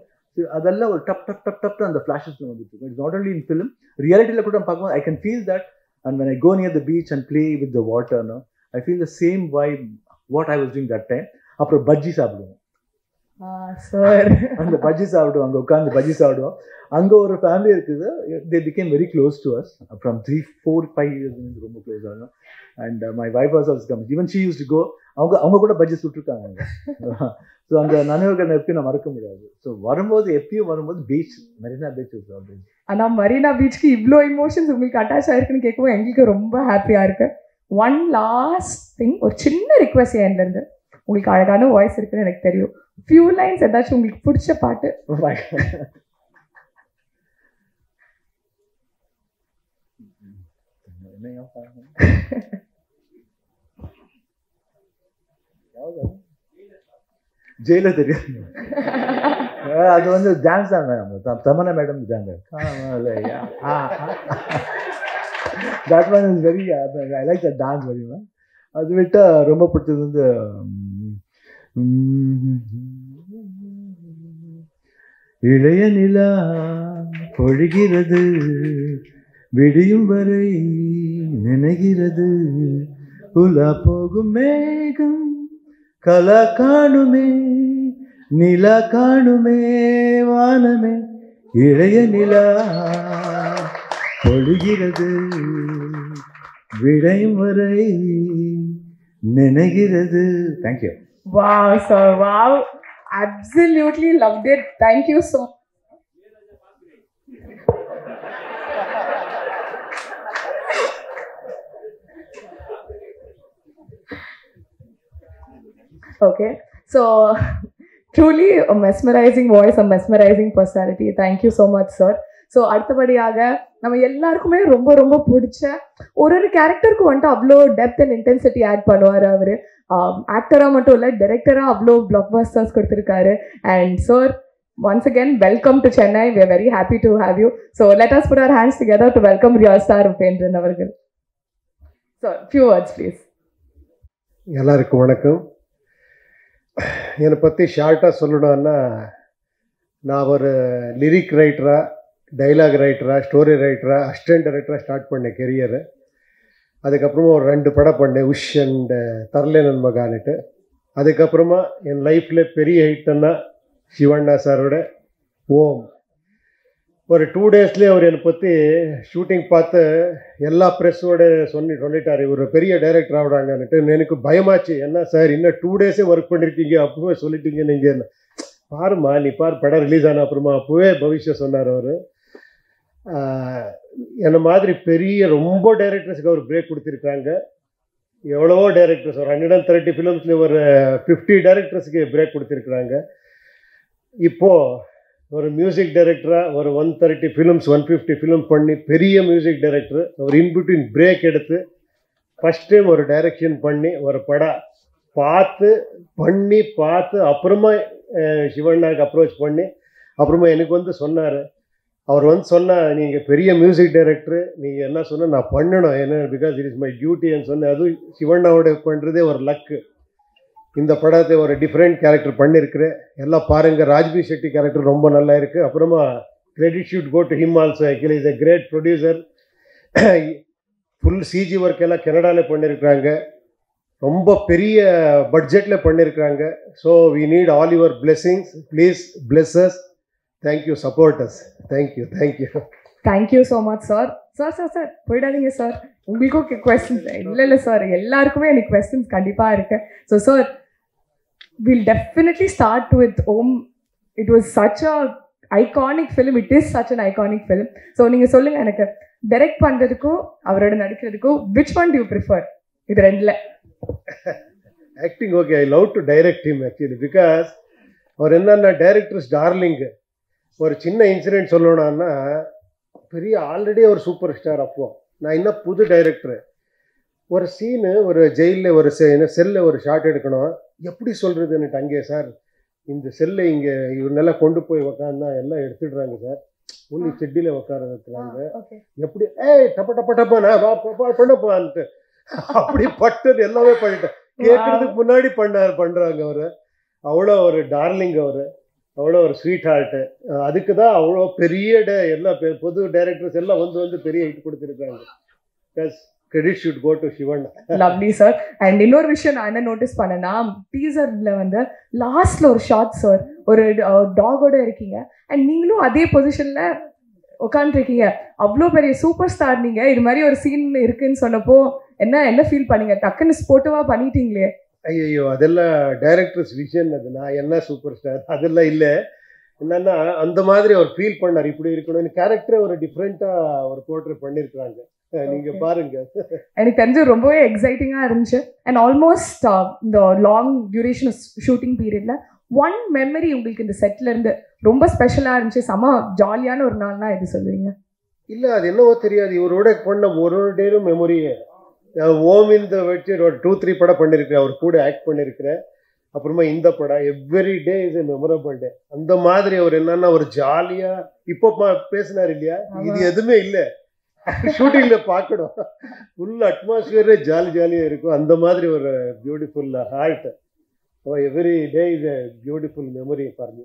adalla or tap tap tap tap and the flashes vandittu. It's not only in film, reality la kuda paakuma I can feel that. And when I go near the beach and play with the water, no, I feel the same vibe what I was doing that time. Appo bajji saapidum. Sir, and the bajji saapidum, anga ukand bajji saapidum. Anga or family irukudhu, they became very close to us from 3, 4, 5 years romba close aanu. And my wife was also coming, even she used to go, அவங்க கூட bajji சுட்டுருக்காங்க. So அந்த நினைவுகள் எப்பயும் நான் மறக்க முடியாது. So வரும்போது எப்பயும் வரும்போது பீச், மெரினா பீச். ஆனால் மெரினா பீச்சுக்கு இவ்வளோ இமோஷன்ஸ் உங்களுக்கு அட்டாச் ஆயிருக்குன்னு கேட்கவும் எங்களுக்கு ரொம்ப ஹாப்பியாக இருக்கு. ஒன் லாஸ்ட் திங், ஒரு சின்ன ரிக்வெஸ்ட் என்லேருந்து. உங்களுக்கு அழகான வாய்ஸ் இருக்குன்னு எனக்கு தெரியும். ஃபியூ லைன்ஸ் ஏதாச்சும் உங்களுக்கு பிடிச்ச பாட்டு. ஜெயில தெரியும். அது வந்து டான்ஸ் தாங்க, தமன்னா மேடம் தாங்க. That one is very, I like that dance very much. அது விட்டா ரொம்ப பிடிச்சது வந்து இளைய நிலா பொழிகிறது விடியும் வரை நினைகிறது உலா போகும் மேகம் கலா காணுமே நிலா காணுமே வானமே இளைய நிலா பொழிகிறது விடையும் வரை நினைகிறது. Thank you. Wow, sir, wow. Absolutely loved it. Thank you so much. Okay, so truly a mesmerizing voice, a mesmerizing personality. Thank you so much, sir. So அடுத்தபடியாக நம்ம எல்லாருக்குமே ரொம்ப ரொம்ப பிடிச்ச ஒரு கேரக்டருக்கு வந்துட்டு அவ்வளோ டெப்த் அண்ட் இன்டென்சிட்டி ஆட் பண்ணுவார் அவர். ஆக்டராக மட்டும் இல்லை, டைரக்டராக அவ்வளோ பிளாக் பஸ்டர்ஸ் கொடுத்துருக்காரு. And sir, once again, welcome to Chennai. We are very happy to have you. So let us put our hands together to welcome real star Upendran avargal. So few words please. எல்லாருக்கும் வணக்கம். என்னை பற்றி ஷார்ட்டாக சொல்லணும்னா, நான் ஒரு lyric ரைட்டராக, dialogue ரைட்டராக, story ரைட்டராக, assistant டைரக்டராக start பண்ணேன் கெரியரை. அதுக்கப்புறமா ஒரு 2 படம் பண்ணேன், உஷ் அண்ட் தரலே நன்மகான்ட்டு. அதுக்கப்புறமா என் லைஃப்பில் பெரிய ஹிட்டுன்னா சிவண்ணா சாரோட ஓம். ஒரு 2 டேஸ்லேயே அவர் என்னை பற்றி ஷூட்டிங் பார்த்து எல்லா ப்ரெஸ்ஸோட சொல்லிட்டார், இவர் பெரிய டைரக்டர் ஆகுறாங்கன்னுட்டு. எனக்கு பயமாச்சு, என்ன சார் இன்னும் 2 டேஸே ஒர்க் பண்ணியிருக்கீங்க, அப்பவே சொல்லிட்டீங்க நீங்கள். பாருமா நீ பாரு, படம் ரிலீஸ் ஆன அப்புறமா அப்போவே பவிஷ்யம் சொன்னார் அவர். என்ன மாதிரி பெரிய ரொம்ப டைரக்டர்ஸுக்கு அவர் பிரேக் கொடுத்துருக்காங்க. எவ்வளவோ டைரக்டர்ஸ், ஒரு 130 ஃபிலிம்ஸில் ஒரு 50 டைரக்டர்ஸுக்கு பிரேக் கொடுத்துருக்குறாங்க. இப்போது ஒரு மியூசிக் டைரக்டராக ஒரு 130 ஃபிலிம்ஸ் 150 ஃபிலிம் பண்ணி பெரிய மியூசிக் டைரக்டர். ஒரு இன்பிட்வீன் பிரேக் எடுத்து ஃபஸ்ட் டைம் ஒரு டைரக்ஷன் பண்ணி ஒரு படம் பார்த்து அப்புறமா சிவண்ணாக்கு அப்ரோச் பண்ணி அப்புறமா எனக்கு வந்து சொன்னார். அவர் வந்து சொன்னால், நீங்கள் பெரிய மியூசிக் டைரக்டர், நீங்கள் என்ன சொன்னால் நான் பண்ணணும், என்ன பிகாஸ் இட் இஸ் மை டியூட்டின்னு சொன்னேன். அதுவும் சிவண்ணாவோட பண்ணுறதே ஒரு லக்கு. இந்த படத்தை ஒரு டிஃப்ரெண்ட் கேரக்டர் பண்ணியிருக்கிறேன். எல்லாம் பாருங்கள், ராஜ்பி ஷெட்டி கேரக்டர் ரொம்ப நல்லா இருக்குது. அப்புறமா credit should go to him also. Actually is a great producer. Full CG work எல்லாம் கனடாவில் பண்ணியிருக்கிறாங்க, ரொம்ப பெரிய பட்ஜெட்டில் பண்ணியிருக்கிறாங்க. So we need all your blessings. Please bless us. Thank you, support us. Thank you. Thank you so much sir. Sir போயிடாதீங்க sir, உங்களுக்கும் questions இல்லை சார், எல்லாருக்குமே எனக்கு கொஸ்டின்ஸ் கண்டிப்பாக இருக்குது. So sir, will definitely start with Om. It was such a iconic film. It is such an iconic film. So நீங்கள் சொல்லுங்கள், எனக்கு டைரக்ட் பண்ணுறதுக்கும் அவரோட நடிக்கிறதுக்கும் which one to you prefer? இது 2ல். Acting okay, I love to direct him actually. Because அவர் என்னன்னா டைரக்டர்ஸ் டார்லிங்கு. ஒரு சின்ன இன்சிடென்ட் சொல்லணும்னா, பெரிய ஆல்ரெடி ஒரு சூப்பர் ஸ்டார். அப்போ நான் இன்னும் புது டைரக்டரு. ஒரு சீனு, ஒரு ஜெயிலில் ஒரு செல்லில் ஒரு ஷாட் எடுக்கணும். எப்படி சொல்கிறதுன்னுட்டு, அங்கே சார் இந்த செல்லை இங்கே இவனெல்லாம் கொண்டு போய் உக்காந்தா எல்லாம் எடுத்துடுறாங்க சார், ஒன்லி செட்டியில் உட்கார வைக்கிறாங்க. எப்படி டப்பா நான் பண்ணப்பான்ட்டு அப்படி பட்டது எல்லாமே பண்ணிட்டேன். கேட்கறதுக்கு முன்னாடி பண்ணுறாங்க அவர். அவ்வளோ ஒரு டார்லிங் அவர், அவ்வளோ ஒரு ஸ்வீட் ஹார்ட்டு. அதுக்கு தான் அவ்வளோ பெரிய எல்லா பொது டைரக்டர்ஸ் எல்லாம் வந்து பெரிய ஹிட் கொடுத்துருக்காங்க. Credit should go to Shivanna. Lovely sir. And இன்னொரு விஷயம் நான் என்ன நோட்டீஸ் பண்ணேன்னா, டீசர்ல வந்து லாஸ்ட்ல ஒரு ஷாட் சார், ஒரு டாகோட இருக்கீங்க அண்ட் நீங்களும் அதே பொசிஷன்ல உட்காந்துருக்கீங்க. அவ்வளோ பெரிய சூப்பர் ஸ்டார் நீங்க. இது மாதிரி ஒரு சீன் இருக்குன்னு சொன்னப்போ என்ன ஃபீல் பண்ணீங்க? டக்குன்னு ஸ்போர்ட்டிவா பண்ணிட்டீங்களே. ஐயோ, அதெல்லாம் டைரக்டர்ஸ் விஷன். அது நான் என்ன சூப்பர் ஸ்டார் அதெல்லாம் இல்லை. என்னன்னா அந்த மாதிரி அவர் ஃபீல் பண்ணார், இப்படி இருக்கணும். கேரக்டரே ஒரு டிஃப்ரெண்ட்டாக ஒரு போர்ட்ரேட் பண்ணியிருக்கிறாங்க. நீங்க பாருங்க. எனக்கு தெரிஞ்சு ரொம்பவே எக்ஸைட்டிங்காக இருந்துச்சு. அண்ட் ஆல்மோஸ்ட் இந்த லாங் டியூரேஷன் ஷூட்டிங் பீரியட்ல ஒன் மெமரி உங்களுக்கு இந்த செட்ல இருந்து ரொம்ப ஸ்பெஷலா இருந்துச்சு, செம ஜாலியான ஒரு நாள்னா எது சொல்லுவீங்க? இல்ல அது என்னவோ தெரியாது, இவரோட பண்ண ஒரு டேரும் மெமரியே. ஓம் இந்த வச்சு ஒரு 2-3 படம் பண்ணியிருக்கிறேன், அவர் கூட ஆக்ட் பண்ணியிருக்கிறேன். அப்புறமா இந்த படம் every day is a memorable டே. அந்த மாதிரி அவர் என்னன்னா ஒரு ஜாலியா இப்போ பேசினார் இல்லையா, இது எதுவுமே இல்லை ஷூட்டிங்ல பார்க்கணும், ஃபுல் அட்மாஸ்பியரே ஜாலியா இருக்கும். அந்த மாதிரி ஒரு beautiful heart. Every day is a beautiful memory for me.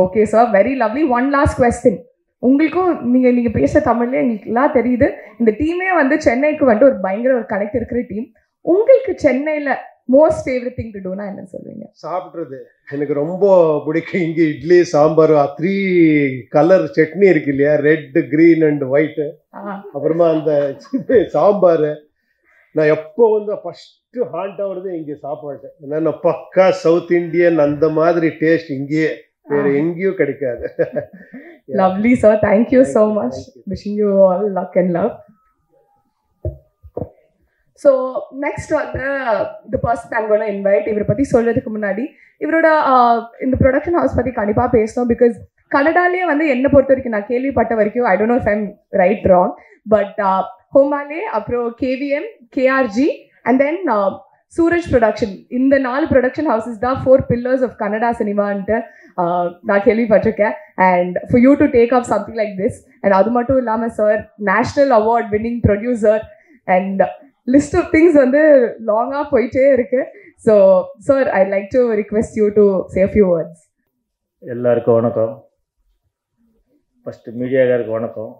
Okay sir, very lovely. One last question. உங்களுக்கும் நீங்க பேச தமிழ்ல எங்களுக்கு எல்லாம் தெரியுது, இந்த டீமே வந்து சென்னைக்கு வந்து ஒரு பயங்கர ஒரு கனெக்ட் இருக்கிற டீம். உங்களுக்கு சென்னையில மோஸ்ட் ஃபேவரட் திங் டு டூனா என்ன சொல்வீங்க? சாப்பிட்றது எனக்கு ரொம்ப பிடிக்கும். இங்கே இட்லி சாம்பார் 3 கலர் சட்னி இருக்கு இல்லையா, ரெட் கிரீன் அண்ட் ஒயிட். அப்புறமா அந்த சாம்பார் நான் எப்போ வந்து ஃபர்ஸ்ட் ஹாண்ட் ஆகுறது இங்கே சாப்பாடு. என்னன்னா பக்கா சவுத் இந்தியன், அந்த மாதிரி டேஸ்ட் இங்கேயே வேற எங்கேயும் கிடைக்காது. Lovely sir, thank you so much. Wishing you all luck and love. So next வந்து the person I'm gonna invite. இவரை பற்றி சொல்கிறதுக்கு முன்னாடி இவரோட இந்த ப்ரொடக்ஷன் ஹவுஸ் பற்றி கண்டிப்பாக பேசணும். பிகாஸ் கனடாலே வந்து என்னை பொறுத்த வரைக்கும் நான் கேள்விப்பட்ட வரைக்கும், I don't know if I'm right wrong, but Hombale, அப்புறம் KVM, KRG and then Suraj production, இந்த 4 ப்ரொடக்ஷன் ஹவுசஸ் தான் 4 pillars ஆஃப் கன்னடா சினிமான்ட்டு நான் கேள்விப்பட்டிருக்கேன். And for you to take up something like this, and அது மட்டும் இல்லாமல் sir national award winning producer, and list of things வந்து லாங்காக போயிட்டே இருக்கு. So sir, I like to request you to say few words. எல்லாருக்கும் வணக்கம். ஃபஸ்ட்டு மீடியாக்காருக்கு வணக்கம்.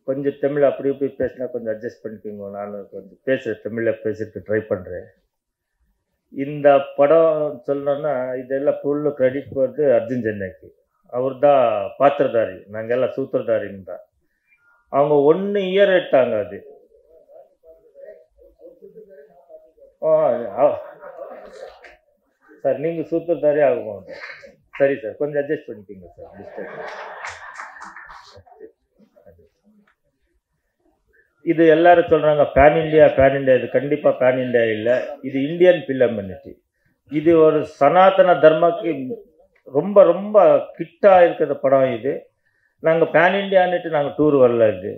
கொஞ்சம் தமிழ் அப்படி இப்படி பேசினா கொஞ்சம் அட்ஜஸ்ட் பண்ணிக்கோங்க. நான் கொஞ்சம் பேசுகிறேன், தமிழில் பேசுறதுக்கு ட்ரை பண்ணுறேன். இந்த படம் சொல்லணுன்னா இதெல்லாம் ஃபுல்லு கிரெடிட் போகிறது அர்ஜுன் சென்னைக்கு. அவர் தான் பாத்திரதாரி, நாங்கள் எல்லாம் சூத்திரதாரின்னு தான். அவங்க 1 இயர் எடுத்தாங்க. அது சார் நீங்கள் சூத்திரதாரி ஆகும். சரி சார், கொஞ்சம் அட்ஜஸ்ட் பண்ணிக்கோங்க சார். இது எல்லாரும் சொல்கிறாங்க பேன் இண்டியா. இது கண்டிப்பாக பேன் இண்டியா இல்லை, இது இந்தியன் ஃபிலிம் யூனிட்டி. இது ஒரு சனாதன தர்மக்கு ரொம்ப ரொம்ப கிட்டாக இருக்கிற படம் இது. நாங்கள் பேன் இண்டியான்னுட்டு நாங்கள் டூர் வரல. இது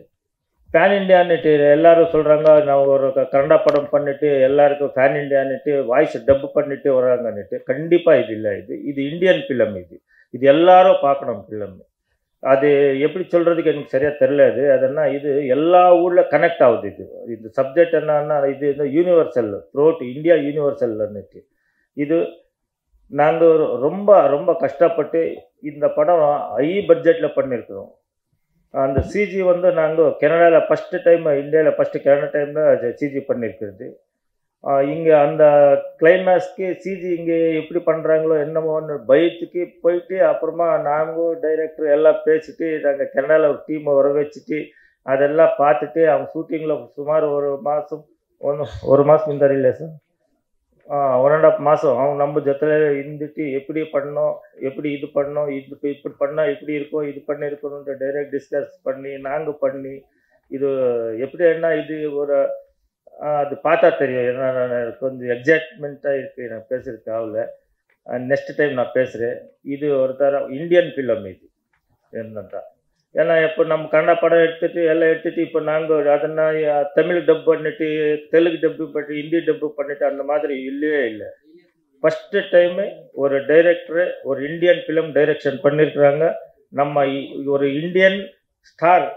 பேன் இண்டியான்னுட்டு எல்லாரும் சொல்கிறாங்க, நான் ஒரு கன்னடா படம் பண்ணிவிட்டு எல்லாருக்கும் பேன் இண்டியான்னுட்டு வாய்ஸ் டப் பண்ணிட்டு வராங்கன்னுட்டு. கண்டிப்பாக இது இல்லை. இது இந்தியன் ஃபிலிம். இது எல்லாரும் பார்க்கணும் ஃபிலிம். அது எப்படி சொல்கிறதுக்கு எனக்கு சரியாக தெரில. அதுன்னா இது எல்லா ஊரில் கனெக்ட் ஆகுது. இந்த சப்ஜெக்ட் என்னன்னா இது இந்த யூனிவர்சல் த்ரோட் இந்தியா யூனிவர்சல்னுட்டு. இது நாங்கள் ரொம்ப ரொம்ப கஷ்டப்பட்டு இந்த படம் ஹை பட்ஜெட்டில் பண்ணியிருக்கிறோம். அந்த சிஜி வந்து நாங்கள் கனடாவில் ஃபஸ்ட்டு டைம், இந்தியாவில் ஃபஸ்ட்டு கனடா டைமில் சிஜி பண்ணியிருக்கிறது. இங்கே அந்த கிளைமேக்ஸ்க்கு சிஜி இங்கே எப்படி பண்ணுறாங்களோ என்னமோன்னு பயத்துக்கு போயிட்டு, அப்புறமா நாங்கள் டைரக்டர் எல்லாம் பேசிட்டு நாங்கள் கனடாவில் ஒரு டீமை வர வச்சுட்டு அதெல்லாம் பார்த்துட்டு அவங்க ஷூட்டிங்கில் சுமார் ஒரு மாதம் இந்த இல்லை சார், 1.5 மாதம் அவங்க நம்ம ஜொத்தில் இருந்துட்டு எப்படி பண்ணோம், எப்படி இது பண்ணோம், இப்படி பண்ணால் இப்படி இருக்கும், இது பண்ணியிருக்கணுன்ற டைரக்ட் டிஸ்கஸ் பண்ணி நாங்கள் பண்ணி இது எப்படி என்ன இது ஒரு அது பார்த்தா தெரியும். ஏன்னா நான் கொஞ்சம் எக்ஸைட்மெண்ட்டாக இருக்குது நான் பேசுகிறதுக்கு ஆகல. நெக்ஸ்ட் டைம் நான் பேசுகிறேன். இது ஒரு தரம் இந்தியன் ஃபிலிம். இது என்னதான் ஏன்னா இப்போ நம்ம கன்னடா படம் எடுத்துகிட்டு எல்லாம் எடுத்துகிட்டு இப்போ நாங்கள் அதெல்லாம் தமிழ் டப் பண்ணிட்டு தெலுங்கு டப்பு பண்ணிட்டு ஹிந்தி டப்பு பண்ணிட்டு அந்த மாதிரி இல்லவே இல்லை. ஃபஸ்ட்டு டைமு ஒரு டைரக்டரு ஒரு இந்தியன் ஃபிலிம் டைரக்ஷன் பண்ணியிருக்கிறாங்க. நம்ம ஒரு இந்தியன் ஸ்டார்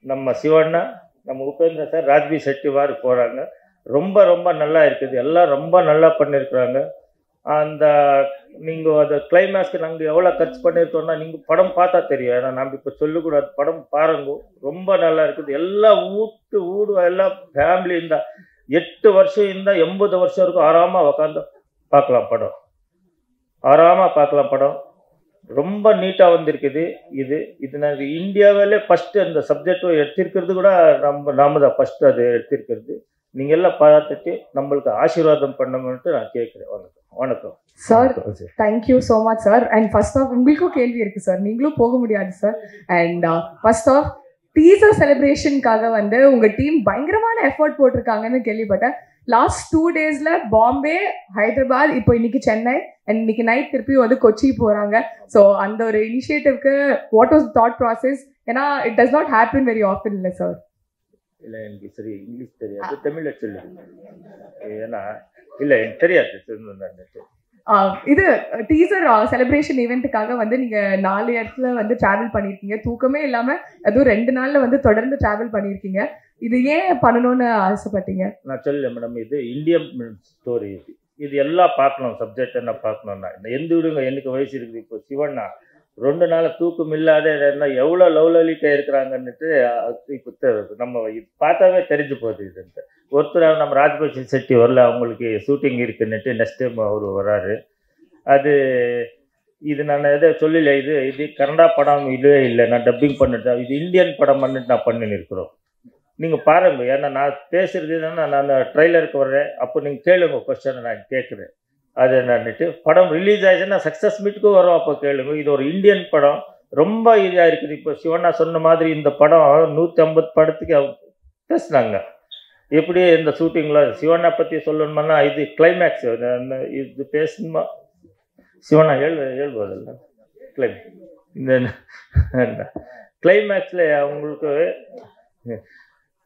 நம்ம சிவண்ணா, நம்ம உபேந்திர சார், ராஜ்பி செட்டிவார் போகிறாங்க. ரொம்ப ரொம்ப நல்லா இருக்குது. எல்லாம் ரொம்ப நல்லா பண்ணியிருக்கிறாங்க. அந்த நீங்கள் அந்த கிளைமேக்ஸ்க்கு நாங்கள் எவ்வளோ கட்ச் பண்ணியிருக்கோம்னா நீங்கள் படம் பார்த்தா தெரியும். ஏன்னா நம்ம இப்போ சொல்லக்கூடாது, படம் பாருங்க, ரொம்ப நல்லா இருக்குது. எல்லாம் வீடு எல்லாம் ஃபேமிலி இருந்தால் 8 வருஷம் இருந்தால் 80 வருஷம் இருக்கும் ஆறாமல் உக்காந்து பார்க்கலாம் படம். ஆறாமல் பார்க்கலாம் படம். ரொம்ப நீட்டாக வந்திருக்குது. இது நாங்கள் இந்தியாவிலே ஃபஸ்ட்டு அந்த சப்ஜெக்டும் எடுத்திருக்கிறது கூட நாம தான் ஃபஸ்ட்டு அது எடுத்திருக்கிறது. நீங்கள் எல்லாம் பார்த்துட்டு நம்மளுக்கு ஆசீர்வாதம் பண்ணுங்கன்ட்டு நான் கேட்குறேன். வணக்கம் sir, thank you so much sir. And first of உங்களுக்கும் கேள்வி இருக்குது சார், நீங்களும் போக முடியாது sir. And first of teaser செலிப்ரேஷனுக்காக வந்து உங்கள் டீம் பயங்கரமான எஃபர்ட் போட்டிருக்காங்கன்னு கேள்விப்பட்டேன். லாஸ்ட் 2 daysல பாம்பே, ஹைதராபாத், இப்போ இன்னைக்கு சென்னை அண்ட் இன்னைக்கு நைட் திருப்பி வந்து கொச்சி போறாங்க. ஸோ அந்த ஒரு இனிஷியேட்டிவ்க்கு வாட் வாஸ் தாட் ப்ராசஸ்? ஏன்னா it does not happen very often இல்லை சார். இல்லை எனக்கு சரி இங்கிலீஷ் தெரியாது, தமிழில் சொல்லுங்க. ஏன்னா இல்லை எனக்கு தெரியாது. இது டீசர் செலிப்ரேஷன் ஈவெண்ட்டுக்காக வந்து நீங்க 4 இடத்துல வந்து டிராவல் பண்ணியிருக்கீங்க. தூக்கமே இல்லாம அதுவும் 2 நாள்ல வந்து தொடர்ந்து டிராவல் பண்ணியிருக்கீங்க. இது ஏன் பண்ணணும்னு ஆசைப்பட்டீங்க? நான் சொல்லல மேடம், இது இந்தியன் ஸ்டோரி. இது எல்லாம் பார்க்கணும், சப்ஜெக்ட் என்ன பார்க்கணும்னா எந்த விடுங்க. எனக்கு வயசு இருக்குது. இப்போ சிவண்ணா 2 நாள் தூக்கம் இல்லாத எவ்வளோ லவ்லலிக்காக இருக்கிறாங்கன்னுட்டு இப்போ நம்ம பார்த்தாவே தெரிஞ்சு போகுது. இதுன்ட்டு ஒருத்தர் நம்ம ராஜ்பக்ஷ செட்டி வரல, அவங்களுக்கு ஷூட்டிங் இருக்குன்னுட்டு நெக்ஸ்ட் டைம் அவர் வராரு. அது இது நான் எதை சொல்லல. இது கன்னடா படம் இதுவே இல்லை, நான் டப்பிங் பண்ணிட்டேன். இது இந்தியன் படம் பண்ணிட்டு நான் பண்ணின்னு இருக்கிறோம். நீங்கள் பாருங்க. ஏன்னா நான் பேசுறது என்னன்னா, நான் ட்ரெய்லருக்கு வர்றேன், அப்போ நீங்கள் கேளுங்க கொஸ்டின், நான் கேட்குறேன். அது என்னன்னுட்டு படம் ரிலீஸ் ஆயிடுச்சுன்னா சக்ஸஸ் மீட்டுக்கும் வரும், அப்போ கேளுங்க. இது ஒரு இந்தியன் படம், ரொம்ப இதாக இருக்குது. இப்போ சிவண்ணா சொன்ன மாதிரி இந்த படம் 150 படத்துக்கு பேசுனாங்க. எப்படி இந்த ஷூட்டிங்கில் சிவண்ணா பற்றி சொல்லணுமானா இது கிளைமேக்ஸ். இது பேசணுமா சிவண்ணா எழுபதில்ல இந்த கிளைமேக்ஸில் அவங்களுக்கு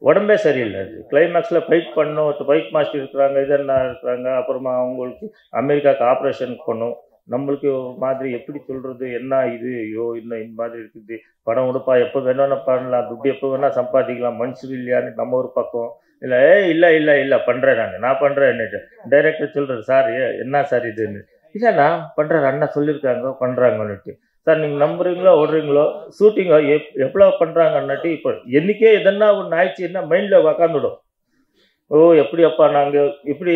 உடம்பே சரியில்லை. அது கிளைமேக்ஸில் ஃபைட் பண்ணணும். ஒரு ஃபைட் மாஸ்டர் இருக்கிறாங்க, இதெல்லாம் இருக்கிறாங்க. அப்புறமா அவங்களுக்கு அமெரிக்காவுக்கு ஆப்ரேஷனுக்கு போகணும். நம்மளுக்கு ஒரு மாதிரி எப்படி சொல்கிறது, என்ன இது, ஐயோ இன்னும் இந்த மாதிரி இருக்குது. படம் உடுப்பா எப்போ வேணும்னா பண்ணலாம், துட்டு எப்போ வேணால் சம்பாதிக்கலாம், மனுஷன் இல்லையான்னு நம்ம ஒரு பக்கம். இல்லை இல்லை பண்ணுறேன், நான் பண்ணுறேன்னுட்டு டைரக்டர் சொல்கிறேன், சார் என்ன சார் இதுன்னு. இல்லை நான் பண்ணுறேன், அண்ணா சொல்லியிருக்காங்க பண்ணுறாங்கன்னுட்டு. சார் நீங்கள் நம்புறீங்களோ ஓடுறீங்களோ, ஷூட்டிங்கோ எவ்வளோ பண்ணுறாங்கன்னுட்டு. இப்போ என்றைக்கே எதனா ஒன்று ஆயிடுச்சுன்னா மைண்டில் உக்காந்துடும். ஓ எப்படி அப்பா நாங்கள் இப்படி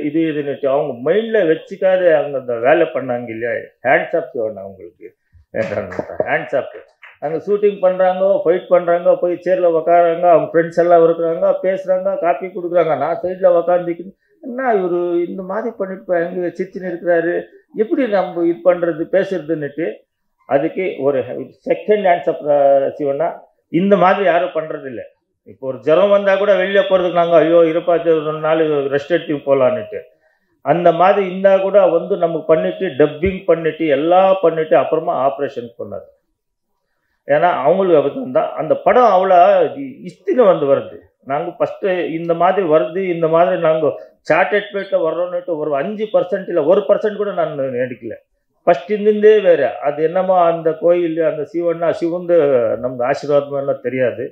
இதுன்னுட்டு அவங்க மைண்டில் வச்சுக்காத அவங்க அந்த வேலை பண்ணாங்க இல்லையா. ஹேண்ட்ஸ் ஆஃப் வேணும் அவங்களுக்கு. ஹேண்ட்ஸ் ஆஃப் அங்கே ஷூட்டிங் பண்ணுறாங்க, ஃபைட் பண்ணுறாங்க, போய் சேரில் உக்காராங்க, அவங்க ஃப்ரெண்ட்ஸ் எல்லாம் இருக்கிறாங்க, பேசுகிறாங்க, காப்பி கொடுக்குறாங்க. நான் சைடில் உக்காந்துக்கணும். என்ன இவர் இந்த மாதிரி பண்ணிட்டு எங்கே சிச்சின்னு இருக்கிறாரு, எப்படி நம்ம இது பண்ணுறது பேசுறதுன்னுட்டு. அதுக்கு ஒரு செகண்ட் ஆன்சர் சிவனா இந்த மாதிரி யாரும் பண்ணுறதில்ல. இப்போ ஒரு ஜரம் வந்தால் கூட வெளியே போகிறதுக்கு நாங்கள் ஐயோ 2 நாள் ரெஸ்ட் எடுத்து போகலான்னுட்டு அந்த மாதிரி இருந்தால் கூட வந்து நமக்கு பண்ணிவிட்டு டப்பிங் பண்ணிவிட்டு எல்லாம் பண்ணிவிட்டு அப்புறமா ஆப்ரேஷன் பண்ணார். ஏன்னா அவங்களுக்கு அப்படி தான் அந்த படம் அவ்வளோ இஸ்தின்னு வந்து வருது. நாங்கள் ஃபஸ்ட்டு இந்த மாதிரி வருது, இந்த மாதிரி நாங்கள் சார்ட்டட் போய்ட்டு வர்றோன்னுட்டு ஒரு 5% இல்லை 1% கூட நான் எடுக்கல. ஃபஸ்ட் இருந்தே வேறு. அது என்னமோ அந்த கோயில் அந்த சிவன்னா சிவந்து நமக்கு ஆசீர்வாதம் எல்லாம் தெரியாது.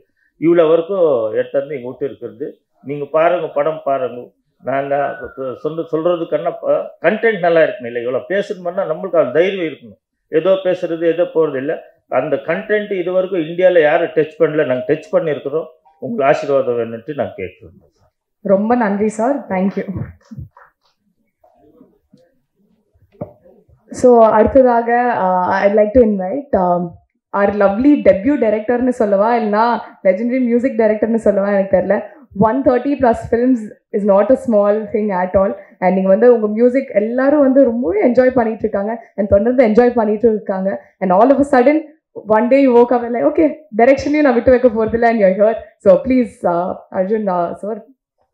இவ்வளோ வரைக்கும் எடுத்து எங்கள் விட்டு இருக்கிறது. நீங்கள் பாருங்கள், படம் பாருங்கள். நாங்கள் சொல்கிறதுக்கான கண்டென்ட் நல்லா இருக்கணும். இல்லை இவ்வளோ பேசணும்னா நம்மளுக்கு அது தைரியம் இருக்கணும். ஏதோ பேசுகிறது ஏதோ போகிறது இல்லை. அந்த கண்டென்ட் இது வரைக்கும் இந்தியாவில் யாரும் டச் பண்ணல, நாங்கள் டச் பண்ணியிருக்கிறோம். உங்களுக்கு ஆசீர்வாதம் வேணுன்ட்டு நான் கேட்குறேன். ரொம்ப நன்றி சார், தேங்க்யூ. ஸோ அடுத்ததாக I'd like to invite our lovely debut directorனு சொல்லவா இல்லைனா legendary music directorனு சொல்லவா எனக்கு தெரியல. 130+ films is not a small thing at all. And நீங்கள் வந்து உங்கள் மியூசிக் எல்லாரும் வந்து ரொம்பவே என்ஜாய் பண்ணிட்டு இருக்காங்க அண்ட் தொடர்ந்து என்ஜாய் பண்ணிட்டு இருக்காங்க. And all of a sudden one day you woke up and like, okay, directionலையும் நான் விட்டு வைக்க போகிறதில்ல and you're here. So please Arjun sir,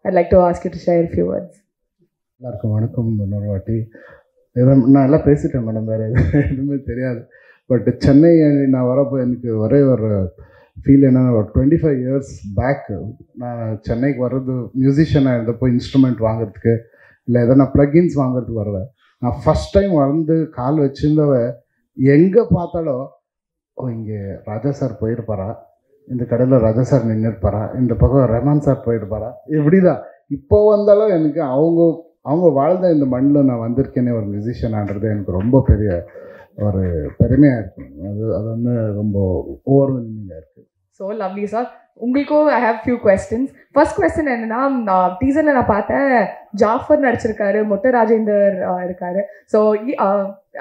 I'd like to ask you to share a few words. எல்லாருக்கும் வணக்கம். இன்னொரு வாட்டி நான் எல்லாம் பேசிட்டேன் மேடம், வேறு எதுவுமே தெரியாது. பட் சென்னை நான் வரப்போ எனக்கு ஒரே ஒரு ஃபீல் என்னென்னா, ஒரு 25 years பேக் நான் சென்னைக்கு வர்றது மியூசிஷியனாக இருந்தப்போ இன்ஸ்ட்ருமெண்ட் வாங்குறதுக்கு இல்லை எதனா ப்ளக்கின்ஸ் வாங்குறதுக்கு வரல. நான் ஃபஸ்ட் டைம் வந்து கால் வச்சுருந்தவ எங்கே பார்த்தாலும் இங்கே ராஜா சார் போயிருப்பாரா, இந்த கடையில் ராஜா சார் நின்று இருப்பாரா, இந்த பக்கம் ரஹ்மான் சார் போயிருப்பாரா, இப்படி தான். இப்போ வந்தாலும் எனக்கு அவங்க வாழ்ந்த இந்த மண்ணில் நான் வந்திருக்கேனே ஒரு மியூசிஷியனான்றது எனக்கு ரொம்ப பெரிய ஒரு பெருமையாக இருக்கும். அது வந்து ரொம்ப ஓவர்வெல்மிங்காக இருக்குது. So lovely sir. உங்களுக்கும் I have few questions. First question என்னன்னா, டீசரில் நான் பார்த்தேன் ஜாஃபர் நடிச்சிருக்காரு, மொட்டை ராஜேந்தர் இருக்காரு. ஸோ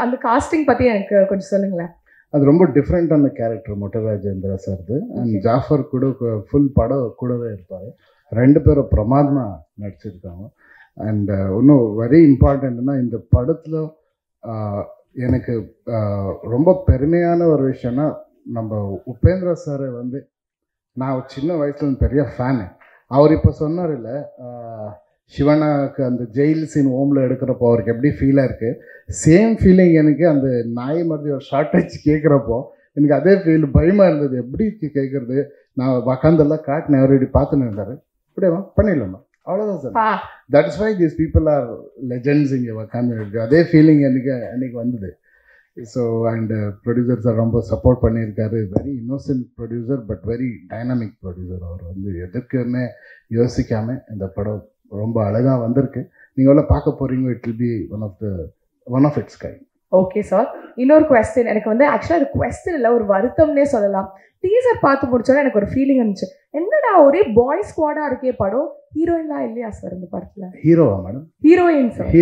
அந்த காஸ்டிங் பற்றி எனக்கு கொஞ்சம் சொல்லுங்களேன். அது ரொம்ப டிஃப்ரெண்ட்டான கேரக்டர் மொட்டை ராஜேந்திரா சார்து. அண்ட் ஜாஃபர் கூட ஃபுல் படம் கூடவே இருப்பார். 2 பேரும் பிரமாதமாக நடிச்சிருக்காங்க. அண்ட் இன்னும் வெரி இம்பார்ட்டண்ட்னா இந்த படத்தில் எனக்கு ரொம்ப பெருமையான ஒரு விஷயம்னா, நம்ம உபேந்திரா சாரை வந்து நான் சின்ன வயசுல பெரிய ஃபேனு. அவர் இப்போ சொன்னார் இல்லை, சிவனாக்கு அந்த ஜெயில் சீன் ஓமில் எடுக்கிறப்போ அவருக்கு எப்படி ஃபீலாக இருக்குது, சேம் ஃபீலிங் எனக்கு அந்த நாய் மாதிரி ஒரு ஷார்ட்டேஜ் கேட்குறப்போ எனக்கு அதே ஃபீல் பயமாக இருந்தது. எப்படி கேட்குறது, நான் உக்காந்தெல்லாம் காட்டினேன், அவர் இப்படி பார்த்துன்னு இருந்தார், இப்படியா பண்ணிடலாமா, அவ்வளோதான் sir. That is why these people are legends. இங்கே உக்காந்து அதே ஃபீலிங் எனக்கு அன்றைக்கி வந்தது. ஸோ அண்ட் ப்ரொடியூசர் சார் ரொம்ப சப்போர்ட் பண்ணியிருக்காரு. Very innocent producer but very dynamic producer. அவர் வந்து எதுக்குமே யோசிக்காமல் இந்த படம் ரொம்ப அழகாக வந்திருக்கு. நீங்கள் எல்லாம் பார்க்க போகிறீங்க. It will be one of its kind. Okay sir, இன்னொரு கொஸ்டின். எனக்கு வந்து ஆக்சுவலாக அது கொஸ்டின் இல்லை, ஒரு வருத்தம்னே சொல்லலாம். டீசர் பார்த்து முடிச்சோன்னா எனக்கு ஒரு ஃபீலிங் இருந்துச்சு, என்னடா ஒரே பாய் ஸ்குவாடாக இருக்கே படம், ஹீரோயின்லாம் இல்லையா சார் இந்த படத்தில்? ஹீரோவா மேடம்? Heroine sir.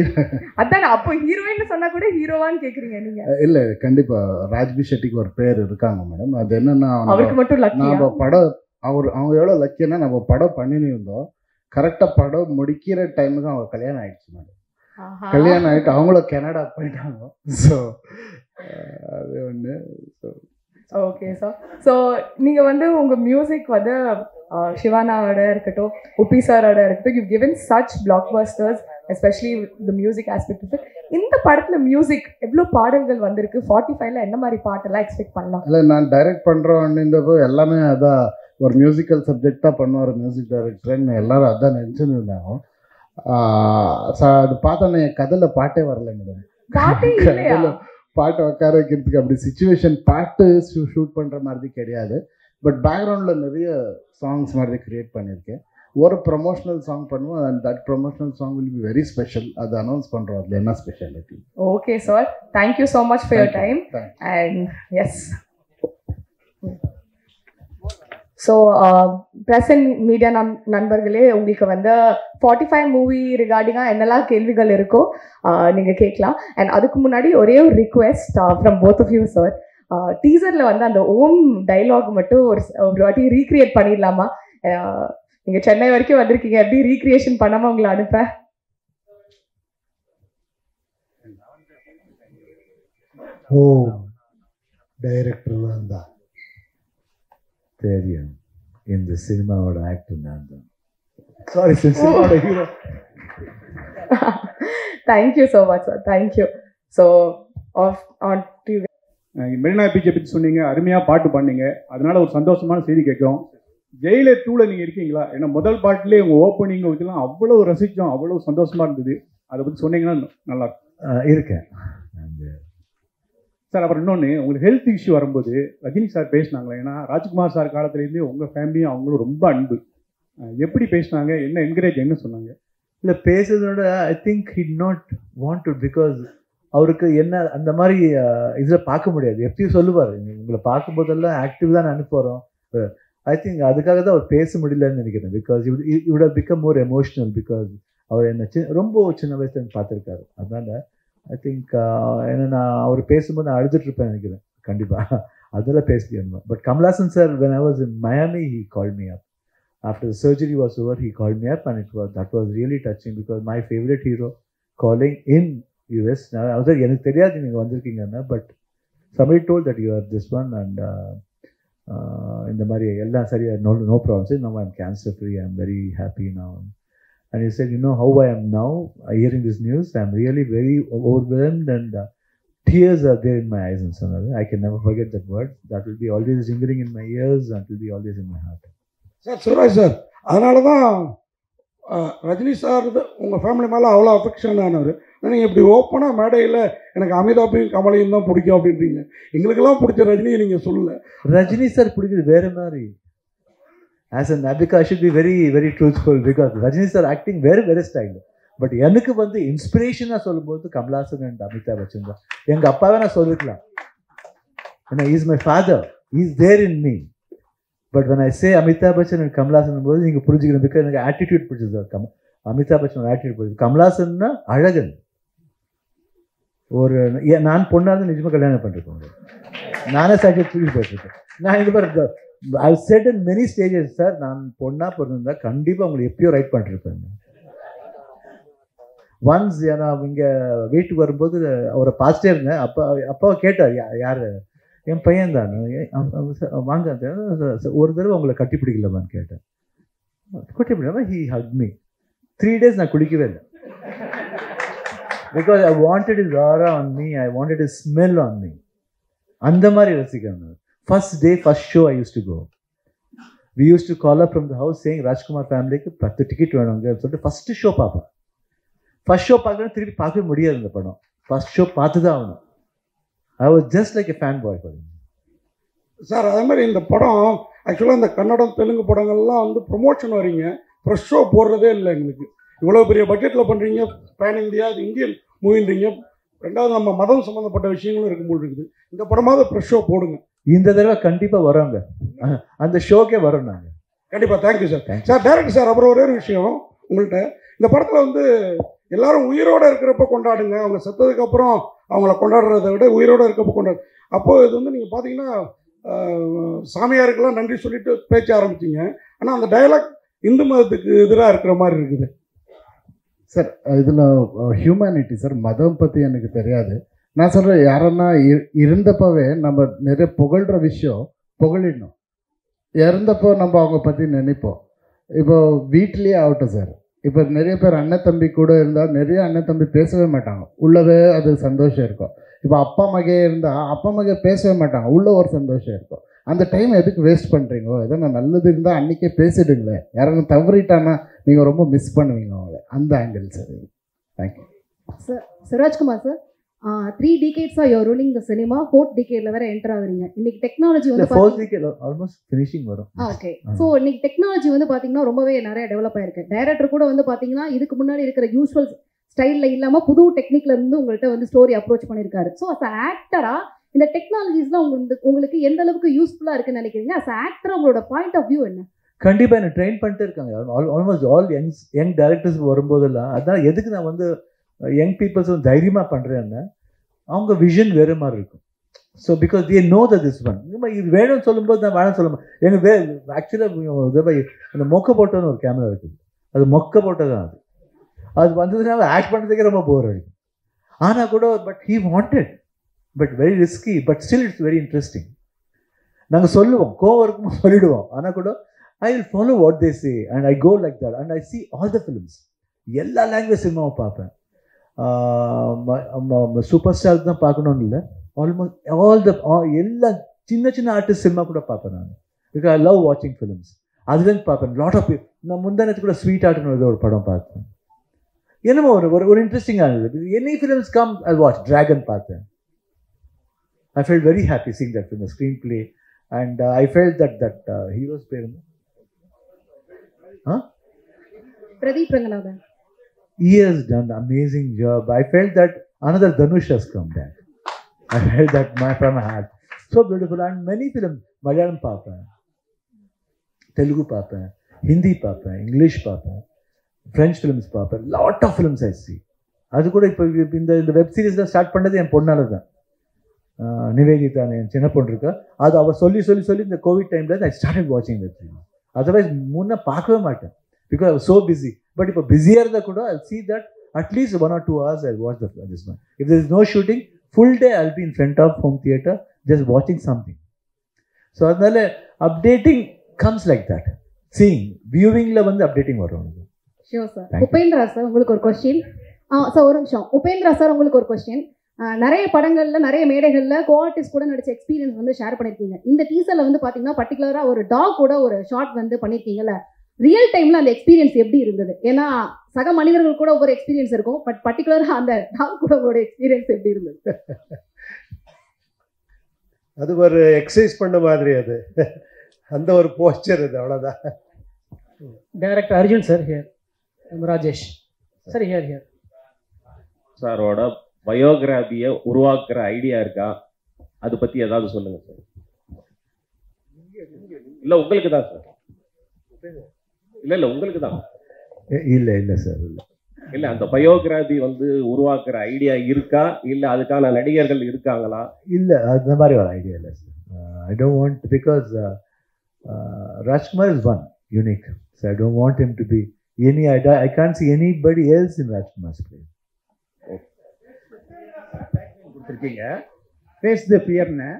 அதான் அப்போ ஹீரோயின் சொன்னா கூட ஹீரோவான்னு கேட்குறீங்க நீங்கள்? இல்லை, கண்டிப்பாக ராஜ்பி ஷெட்டிக்கு ஒரு பேர் இருக்காங்க மேடம். அது என்னன்னா அவருக்கு மட்டும் லக்கி. நம்ம படம் அவங்க எவ்வளோ லக்கின்னா, நம்ம படம் பண்ணின்னு இருந்தோம், கரெக்டாக படம் முடிக்கிற டைமுக்கு அவங்க கல்யாணம் ஆயிடுச்சு மேடம். கல்யாணம் ஆகிட்டு அவங்களும் கனடா போயிட்டாங்க. ஸோ அது ஒன்று. So okay sir. ஸோ நீங்கள் வந்து உங்கள் மியூசிக் வந்து சிவானாவோட இருக்கட்டும், உப்பி சாரோட இருக்கட்டும், you given such blockbusters, especially the music aspect. இந்த படத்தில் மியூசிக் எவ்வளோ பாடல்கள் வந்திருக்கு? 45ல என்ன மாதிரி பாட்டெல்லாம் எக்ஸ்பெக்ட் பண்ணலாம்? இல்லை, நான் டைரக்ட் பண்ணுறோன்னப்போ எல்லாமே அதான் ஒரு மியூசிக்கல் சப்ஜெக்டாக பண்ணுவார் மியூசிக் டைரக்டர்ன்னு எல்லாரும் அதான் நினச்சின்னு இருந்தாங்க. அது பார்த்தோன்னே என் கதையில் பாட்டே வரல மேடம். கதையில் பாட்டு உட்கார வைக்கிறதுக்கு அப்படி சுச்சுவேஷன் பாட்டு ஷூட் பண்ணுற மாதிரி கிடையாது. பட் பேக்ரவுண்டில் நிறைய சாங்ஸ் மாதிரி க்ரியேட் பண்ணியிருக்கேன். ஒரு ப்ரொமோஷனல் சாங் பண்ணுவோம், and that promotional song will be very special. அது அனௌன்ஸ் பண்ணுறோம், அதில் என்ன speciality. Okay sir, thank you so much for your time. And yes, so press and media நண்பர்களே, உங்களுக்கு வந்து 45 மூவி ரிகார்டிங்காக என்னெல்லாம் கேள்விகள் இருக்கோ நீங்கள் கேட்கலாம். அண்ட் அதுக்கு முன்னாடி ஒரே ஒரு request from both of you sir. டீசரில் வந்து அந்த ஓம் டைலாக் மட்டும் ஒரு வாட்டி ரீக்ரியேட் பண்ணிடலாமா? நீங்கள் சென்னை வரைக்கும் வந்திருக்கீங்க, எப்படி ரீக்ரியேஷன் பண்ணாமல் உங்களை அனுப்ப? ஓ டைரக்டர் தான் தெரியும், இந்த சினிமாவோட ஆக்டர் நான் தான். சாரி, சினிமாவோட hero. Thank you so much sir, thank you. So on to Marina பீச்சை பற்றி சொன்னீங்க, அருமையாக பாட்டு பண்ணீங்க, அதனால ஒரு சந்தோஷமான செய்தி கேட்குறோம். ஜெயிலர் 2ல் நீங்கள் இருக்கீங்களா? ஏன்னா முதல் பாட்டிலே உங்கள் ஓப்பனிங் வச்சுலாம் அவ்வளோ ரசித்தோம், அவ்வளோ சந்தோஷமாக இருந்தது. அதை பற்றி சொன்னீங்கன்னா நல்லாயிருக்கும். இருக்கேன் சார். அப்புறம் இன்னொன்று, உங்களுக்கு ஹெல்த் இஷ்யூ வரும்போது ரஜினி சார் பேசினாங்களே, ஏன்னா ராஜ்குமார் சார் காலத்துலேருந்தே உங்கள் ஃபேமிலியும் அவங்களும் ரொம்ப அன்பு, எப்படி பேசினாங்க, என்ன என்கரேஜ் என்ன சொன்னாங்க? இல்லை, பேசுறதோட I think he not want to, because அவருக்கு என்ன அந்த மாதிரி இதில் பார்க்க முடியாது. எப்பயும் சொல்லுவார், உங்களை பார்க்கும்போதெல்லாம் ஆக்டிவ் தான் அனுப்புகிறோம். ஐ திங்க் அதுக்காக தான் அவர் பேச முடியலன்னு நினைக்கிறேன். Because it'd have become more emotional, because அவர் என்ன ரொம்ப சின்ன வயசுல பார்த்துருக்காரு. அதனால ஐ திங்க் ஏன்னா அவர் பேசும்போது நான் அழுதுட்டு இருப்பேன் நினைக்கிறேன். கண்டிப்பாக அதெல்லாம் பேசணும். But Kamal Haasan sir, when I was in Miami, he called me up. After the surgery was over, he called me up, and that was really touching, because my favorite hero calling in US. எனக்கு தெரியாது நீங்கள் வந்திருக்கீங்கன்னா, but somebody told that you are this one, and இந்த மாதிரி எல்லாம் சரியா, no problems. Now I'm cancer free, I'm very happy now. And he said, you know how I am now hearing this news, I'm really very overwhelmed, and tears are there in my eyes and so on. I can never forget that word. That will be always lingering in my ears, and will be always in my heart. Sir, Shivraj sir, அதனால தான் Rajini sir உங்கள் family மேலே அவ்வளோ affection ஆனவர். நீங்கள் இப்படி ஓப்பனாக மேடையில் எனக்கு அமிதாப்பையும் கமலையும் தான் பிடிக்கும் அப்படின்றீங்க. எங்களுக்கெல்லாம் பிடிச்ச ரஜினியை நீங்கள் சொல்லலை. ரஜினி சார் பிடிக்குது வேறு மாதிரி. As an Abhika, I should be very, very truthful, because Rajini sir acting very, very style. But எனக்கு வந்து இன்ஸ்பிரேஷனாக சொல்லும்போது கமல்ஹாசன் அண்ட் அமிதாப் பச்சன் தான். எங்கள் அப்பாவே நான் சொல்லிக்கலாம், ஏன்னா is my father, is there in me. But when I say Amitabh Bachchan and Kamal Haasan போது நீங்கள் புரிஞ்சுக்கணும், பிகாஸ் எனக்கு ஆட்டிடியூட் பிடிச்சது. அமிதாப் பச்சன் ஆட்டிடியூட் பிடிச்சது. கமல்ஹாசன்னா அழகன். ஒரு நான் பொண்ணாக நிஜமாக கல்யாணம் பண்ணிருக்கேன். நானே சாட்டிட்டு தூக்கி போயிட்டுருக்கேன். நான் இது மாதிரி I've said in many stages, sir, நான் பொண்ணா பிறந்திருந்தா கண்டிப்பாக உங்களுக்கு எப்பயோ ரைட் பண்ணிருப்பேன். ஒன்ஸ் ஏன்னா இங்கே வீட்டுக்கு வரும்போது அவரை பார்த்துட்டே இருந்தேன். அப்பாவை கேட்டார், யார்? என் பையன் தான். வாங்க, ஒரு தடவை உங்களை கட்டி பிடிக்கலாமான்னு கேட்டேன். கட்டி பிடிக்கலாமா? He hug me. 3 days நான் குளிக்கவே இல்லை. Because I wanted his aura on me, I wanted his smell on me. அந்த மாதிரி ரசிக்கிறேன். First day, first show I used to go. We used to call up from the house saying Rajkumar ஃபேமிலிக்கு 10 ticket வேணுங்க சொல்லிட்டு first show பார்ப்பேன். First show பார்க்கணும் திருப்பி பார்க்கவே முடியாது இந்த படம். ஃபர்ஸ்ட் ஷோ பார்த்து தான் ஆகணும். I was just like a fan boy for him. Sir அதே மாதிரி இந்த படம் ஆக்சுவலாக இந்த கன்னடம் தெலுங்கு படங்கள்லாம் வந்து ப்ரொமோஷன் வரீங்க, ஃப்ரெஷ் ஷோ போடுறதே இல்லை எங்களுக்கு. இவ்வளோ பெரிய பட்ஜெட்டில் பண்ணுறீங்க, பேன் இந்தியா, இது இந்தியன் மூவின்றீங்க. ரெண்டாவது நம்ம மதம் சம்மந்தப்பட்ட விஷயங்களும் இருக்கும்போது இருக்குது. இந்த படமாவது ஃப்ரெஷ் ஷோ போடுங்க. இந்த தடவை கண்டிப்பாக வரோங்க, அந்த ஷோக்கே வரோம் நாங்கள். கண்டிப்பாக. Thank you sir. Sir director sir, அப்புறம் ஒரே ஒரு விஷயம் உங்கள்கிட்ட, இந்த படத்தில் வந்து எல்லாரும் உயிரோடு இருக்கிறப்ப கொண்டாடுங்க, அவங்க செத்ததுக்கப்புறம் அவங்கள கொண்டாடுறதை விட உயிரோடு இருக்கப்போ கொண்டாடு. அப்போது இது வந்து நீங்கள் பார்த்தீங்கன்னா சாமியாருக்கெல்லாம் நன்றி சொல்லிட்டு பேச்ச ஆரம்பிச்சிங்க. ஆனால் அந்த டயலாக் இந்து மதத்துக்கு எதிராக இருக்கிற மாதிரி இருக்குது சார். இதில் ஹியூமனிட்டி சார், மதம் பற்றி எனக்கு தெரியாது. நான் சொல்கிறேன், யாரன்னா இருந்தப்பவே நம்ம நிறைய புகழ்கிற விஷயம் புகழிடணும். இறந்தப்போ நம்ம அவங்க பற்றி நினைப்போம். இப்போ வீட்லேயே ஆகட்டும் சார், இப்போ நிறைய பேர் அண்ணன் தம்பி கூட இருந்தால் நிறைய அண்ணன் தம்பி பேசவே மாட்டாங்க, உள்ளவே அது சந்தோஷம் இருக்கும். இப்போ அப்பா மகே இருந்தால் அப்பா மகே பேசவே மாட்டாங்க, உள்ள ஒரு சந்தோஷம் இருக்கும். அந்த டைம் எதுக்கு வேஸ்ட் பண்ணுறீங்கோ? எதனா நல்லது இருந்தால் அன்றைக்கே பேசிடுங்களேன். யாராவது தவறிட்டானா நீங்கள் ரொம்ப மிஸ் பண்ணுவீங்க அவங்கள. அந்த angle sir. Thank you sir. Shivarajkumar sir, 3 decades you're ruling the cinema, 4th decade வேற என்டர் ஆகுறீங்க. இன்னைக்கு டெக்னாலஜி வந்து 4th decade ஆல்மோஸ்ட் ஃபினிஷிங் வரும். ஓகே. ஸோ இன்னைக்கு டெக்னாலஜி வந்து பார்த்தீங்கன்னா ரொம்பவே நிறைய டெவலப் ஆயிருக்கு. டைரக்டர் கூட வந்து பார்த்தீங்கன்னா இதுக்கு முன்னாடி இருக்கிற யூஸ்வல் ஸ்டைலில் இல்லாமல் புது டெக்னிக்ல இருந்து உங்கள்கிட்ட வந்து ஸ்டோரி அப்ரோச் பண்ணியிருக்காரு. ஸோ அஸ் ஆக்டரா இந்த டெக்னாலஜிஸ்லாம் உங்களுக்கு எந்த அளவுக்கு யூஸ்ஃபுல்லாக இருக்குன்னு நினைக்கிறீங்க? அஸ் ஆக்டரா உங்களோட பாயிண்ட் ஆஃப் வியூ என்ன? கண்டிப்பாக என்ன ட்ரெயின் பண்ணிட்டு இருக்காங்க. ஆல்மோஸ்ட் ஆல் யங் டேரக்டர்ஸ் வரும்போதெல்லாம் அதான் எதுக்கு நான் வந்து யங் பீப்புள்ஸ் வந்து தைரியமாக பண்ணுறேன்னா அவங்க விஷன் வேறு மாதிரி இருக்கும். So because they know the this one. இது வேணும்னு சொல்லும்போது நான் வேணும்னு சொல்ல எங்கள் ஆக்சுவலாக அந்த மொக்க போட்டோன்னு ஒரு கேமரா இருக்குது, அது மொக்க போட்டோ தான். அது வந்ததுனால ஆக்ட் பண்ணுறதுக்கே ரொம்ப போர் அடிக்கும். ஆனால் கூட but he wanted, but very risky, but still it's very interesting. நாங்கள் சொல்லுவோம், கோவம் இருக்கும்போது சொல்லிவிடுவோம். ஆனால் கூட I will follow what they say and I go like that and I see all the films. எல்லா லாங்குவேஜ் சினிமாவை பார்ப்பேன். சூப்பர் ஸ்டார் தான் பார்க்கணும்னு இல்லை, ஆல்மோஸ்ட் எல்லா சின்ன சின்ன ஆர்டிஸ்ட் சினிமா கூட பார்ப்பேன் நான். பிகாஸ் ஐ லவ் வாட்சிங் ஃபிலிம்ஸ். அதுலேருந்து பார்ப்பேன். லாட் ஆஃப் நான் முந்தானத்து கூட ஸ்வீட் ஆர்ட்னு ஒரு படம் பார்த்தேன். என்னமோ ஒரு இன்ட்ரெஸ்டிங்காக இருந்தது. Any films come I watch. Dragon பார்த்தேன். I felt very happy seeing that film, the screenplay, and I felt that hero's பேர் Pradeep Ranganathan. He has done an amazing job. I felt that another Dhanush has come back. I felt that from my heart. So beautiful. And many films, Malayalam பார்ப்பேன், Telugu பார்ப்பேன், Hindi பார்ப்பேன், English பார்ப்பேன், French films பார்ப்பேன். Lot of films I see. அது கூட இப்போ இந்த web சீரிஸ்லாம் start பண்ணது என் பொண்ணால தான். நிவேதிதா என் சின்ன பொண்ணு இருக்கா. அது அவர் சொல்லி சொல்லி சொல்லி இந்த கோவிட் டைமில் ஐ ஸ்டார்டட் வாட்சிங் வெப் சீரிஸ். அதர்வைஸ் முன்னே பார்க்கவே மாட்டேன், because I so busy. But இப்போ பிஸியாக இருந்தால் கூட ஐ see that at least 1 or 2 hours I'll watch this one. If there is no shooting, full day I'll be in front of home theater just watching something. So அதனால updating comes like that. Seeing, viewingல வந்து updating வரும். Sure sir. Upendra sir, உங்களுக்கு ஒரு question. Sir ஒரு நிமிஷம். Upendra sir, உங்களுக்கு ஒரு question. நிறைய படங்களில் நிறைய மேடைகளில் கோஆர்டிஸ்ட் கூட நடிச்ச எக்ஸ்பீரியன்ஸ் வந்து ஷேர் பண்ணியிருக்கீங்க. இந்த டீசரில் வந்து பார்த்தீங்கன்னா பர்டிகுலராக ஒரு டாக் கூட ஒரு ஷார்ட் வந்து பண்ணியிருக்கீங்கல்ல, ரியல் டைமில் அந்த எக்ஸ்பீரியன்ஸ் எப்படி இருந்தது? ஏன்னா சக மனிதர்கள் கூட ஒவ்வொரு எக்ஸ்பீரியன்ஸ் இருக்கும், பட் பர்டிகுலராக அந்த டாக் கூட உங்களோட எக்ஸ்பீரியன்ஸ் எப்படி இருந்தது? அது ஒரு எக்ஸசைஸ் பண்ண மாதிரி, அது அந்த ஒரு போஸ்டர், அது அவ்வளோதான். Director Arjun sir here. Rajesh sir here. சாரோட பயோகிராபியை உருவாக்குற ஐடியா இருக்கா? அதை பற்றி ஏதாவது சொல்லுங்கள் சார். இல்லை உங்களுக்கு தான் சார். இல்லை உங்களுக்கு தான். இல்லை சார். இல்லை அந்த பயோகிராபி வந்து உருவாக்குற ஐடியா இருக்கா? இல்லை அதுக்கான நடிகர்கள் இருக்காங்களா? இல்லை, அந்த மாதிரி ஒரு ஐடியா இல்லை sir. I don't want, because Rajkumar is one unique, so I don't want him to be any. I can't see anybody else in Rajkumar's place. கொடுத்துருக்கீங்க ஃபேஸ் த ஃபியர்னு.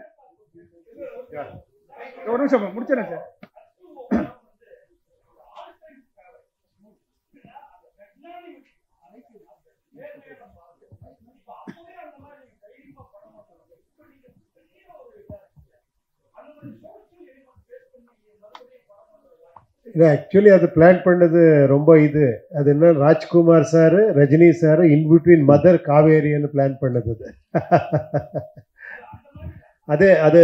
ஒரு நிமிஷம் முடிச்சிடறேன் சார். இல்லை ஆக்சுவலி அது பிளான் பண்ணது ரொம்ப அது என்ன Rajkumar sir Rajini sir in between mother காவேரின்னு பிளான் பண்ணது அது அது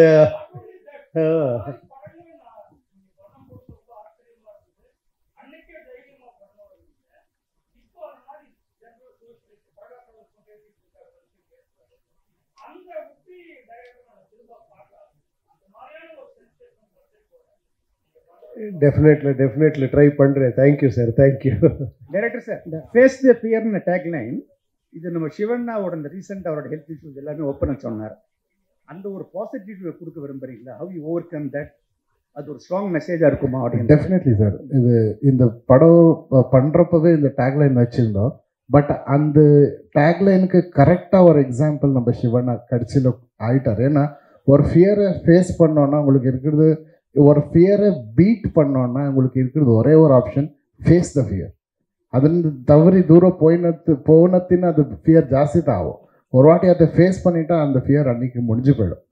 டெஃபினெட்லி ட்ரை பண்ணுறேன். Thank you sir, thank you. Director sir, இந்த ஃபேஸ் த ஃபியர்னு டேக்லைன் இது நம்ம சிவண்ணாவோட இந்த ரீசெண்ட் அவரோட ஹெல்த் இஷ்யூஸ் எல்லாமே ஓப்பனாக சொன்னார். அந்த ஒரு பாசிட்டிவ் கொடுக்க விரும்புறீங்களா? How you over come that? அது ஒரு ஸ்ட்ராங் மெசேஜாக இருக்குமா அப்படின்னு? Definitely sir. இந்த படம் பண்ணுறப்பவே இந்த டேக்லைன் வச்சுருந்தோம். பட் அந்த டேக்லைனுக்கு கரெக்டாக ஒரு எக்ஸாம்பிள் நம்ம சிவண்ணா கடைசியில் ஆகிட்டார். ஏன்னா ஒரு ஃபியரை ஃபேஸ் பண்ணோன்னா உங்களுக்கு இருக்கிறது, ஒரு ஃபியரை பீட் பண்ணோன்னா உங்களுக்கு இருக்கிறது ஒரே ஒரு ஆப்ஷன், ஃபேஸ் த ஃபியர். ಅದನ್ನು தவறி தூரம் போனத்தின்னு அது ஃபியர் ஜாஸ்தி தான் ஆகும். ஒரு வாட்டி அதை ஃபேஸ் பண்ணிட்டா அந்த ஃபியர் அன்னைக்கு முடிஞ்சு போயிடும்.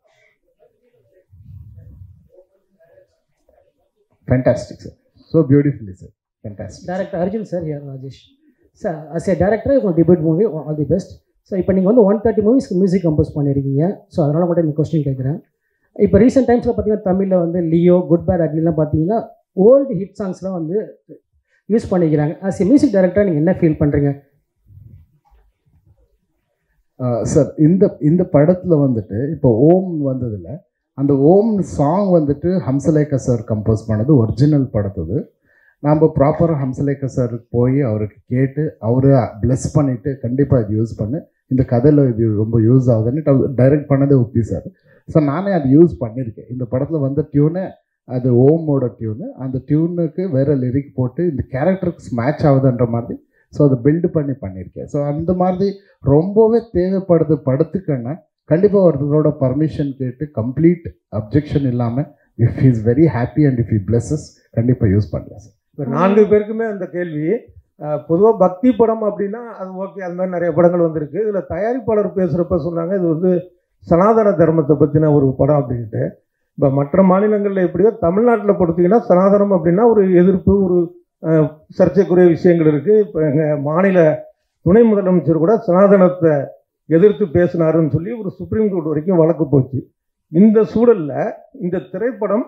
Fantastic sir, so beautifully sir, fantastic. Director Arjun sir, here Rajesh sir. As a director உங்கள் debut movie all the best sir. இப்போ நீங்கள் வந்து 130 மூவிஸ்க்கு மியூசிக் கம்போஸ் பண்ணியிருக்கீங்க. ஸோ அதனால் மட்டும் இந்த கொஸ்டின் கேட்குறேன். இப்போ ரீசெண்ட் டைம்ஸில் பார்த்தீங்கன்னா தமிழில் வந்து லியோ, குட் பேட் அக்லிலாம் பார்த்தீங்கன்னா ஓல்டு ஹிட் சாங்ஸ்லாம் வந்து யூஸ் பண்ணிக்கிறாங்க. ஆஸ் ஏ மியூசிக் டைரக்டராக நீங்கள் என்ன ஃபீல் பண்ணுறீங்க சார்? இந்த படத்தில் வந்துட்டு இப்போ ஓம் வந்ததில்ல, அந்த ஓம் சாங் வந்துட்டு ஹம்சலேகா சார் கம்போஸ் பண்ணது, ஒரிஜினல் படத்துது. நாம் ப்ராப்பராக ஹம்சலேகா சார் போய் அவருக்கு கேட்டு அவரு பிளஸ் பண்ணிவிட்டு கண்டிப்பாக இது யூஸ் பண்ணு, இந்த கதையில் இது ரொம்ப யூஸ் ஆகுதுன்னு டைரக்ட் பண்ணதே உப்பி சார். ஸோ நானே அது யூஸ் பண்ணியிருக்கேன். இந்த படத்தில் வந்த டியூனு அது ஓமோட டியூனு, அந்த டியூனுக்கு வேறு லிரிக் போட்டு இந்த கேரக்டருக்கு மேட்ச் ஆகுதுன்ற மாதிரி ஸோ அதை பில்டு பண்ணியிருக்கேன். ஸோ அந்த மாதிரி ரொம்பவே தேவைப்படுது படத்துக்குன்னா கண்டிப்பாக ஒருத்தரோட பர்மிஷன் கேட்டு கம்ப்ளீட் அப்ஜெக்ஷன் இல்லாமல் if is very happy and if he pluses கண்டிப்பாக யூஸ் பண்ணலாம் சார். இப்போ 4 பேருக்குமே அந்த கேள்வி. பொதுவாக பக்தி படம் அப்படின்னா அது ஓகே, அது மாதிரி நிறைய படங்கள் வந்திருக்கு. இதில் தயாரிப்பாளர் பேசுகிறப்ப சொன்னாங்க இது வந்து சனாதன தர்மத்தை பற்றின ஒரு படம் அப்படின்ட்டு. இப்போ மற்ற மாநிலங்களில் எப்படியோ தமிழ்நாட்டில் பொறுத்தீங்கன்னா சனாதனம் அப்படின்னா ஒரு எதிர்ப்பு, ஒரு சர்ச்சைக்குரிய விஷயங்கள் இருக்குது. இப்போ எங்கள் மாநில துணை முதலமைச்சர் கூட சனாதனத்தை எதிர்த்து பேசினாருன்னு சொல்லி ஒரு சுப்ரீம் கோர்ட் வரைக்கும் வழக்கு போச்சு. இந்த சூழலில் இந்த திரைப்படம்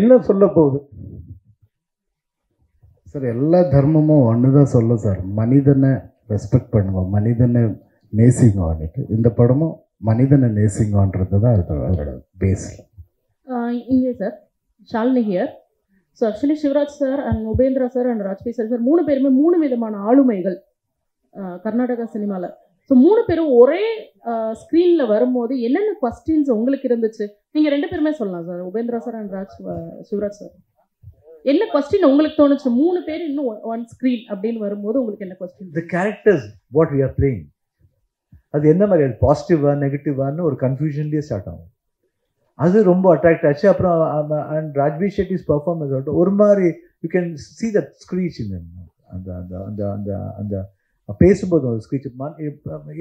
என்ன சொல்ல போகுது சார்? எல்லா தர்மமும் ஒன்று தான் சொல்ல சார், மனிதனை ரெஸ்பெக்ட் பண்ணுவோம், மனிதனை நேசிங்கன்ட்டு. இந்த படமும் மனிதனை நேசிங்கன்றது தான் அதோட பேஸ். இங்கே sir Shalini here. So actually Shivaraj sir and Upendra sir and Raj B sir 3 பேருமே 3 விதமான ஆளுமைகள் கர்நாடகா சினிமாவில். ஸோ 3 பேரும் ஒரே ஸ்க்ரீனில் வரும்போது என்னென்ன கொஸ்டின்ஸ் உங்களுக்கு இருந்துச்சு? நீங்கள் 2 பேருமே சொல்லலாம் sir, Upendra sir and Shivraj sir. என்ன கொஸ்டின் உங்களுக்கு தோணுச்சு 3 பேர் இன்னும் ஒன் ஸ்க்ரீன் அப்படின்னு வரும்போது உங்களுக்கு என்ன question? The characters what we are playing, அது என்ன மாதிரி, அது பாசிட்டிவா நெகட்டிவான்னு ஒரு கன்ஃபியூஷன்லேயே ஸ்டார்ட் ஆகும். அது ரொம்ப அட்ராக்ட் ஆச்சு. அப்புறம் அண்ட் ராஜ்வி ஷெட்டிஸ் பர்ஃபார்மன்ஸ் ஒரு மாதிரி you can see that screech இந்த அந்த அந்த அந்த அந்த அந்த பேசும்போது ஒரு screech,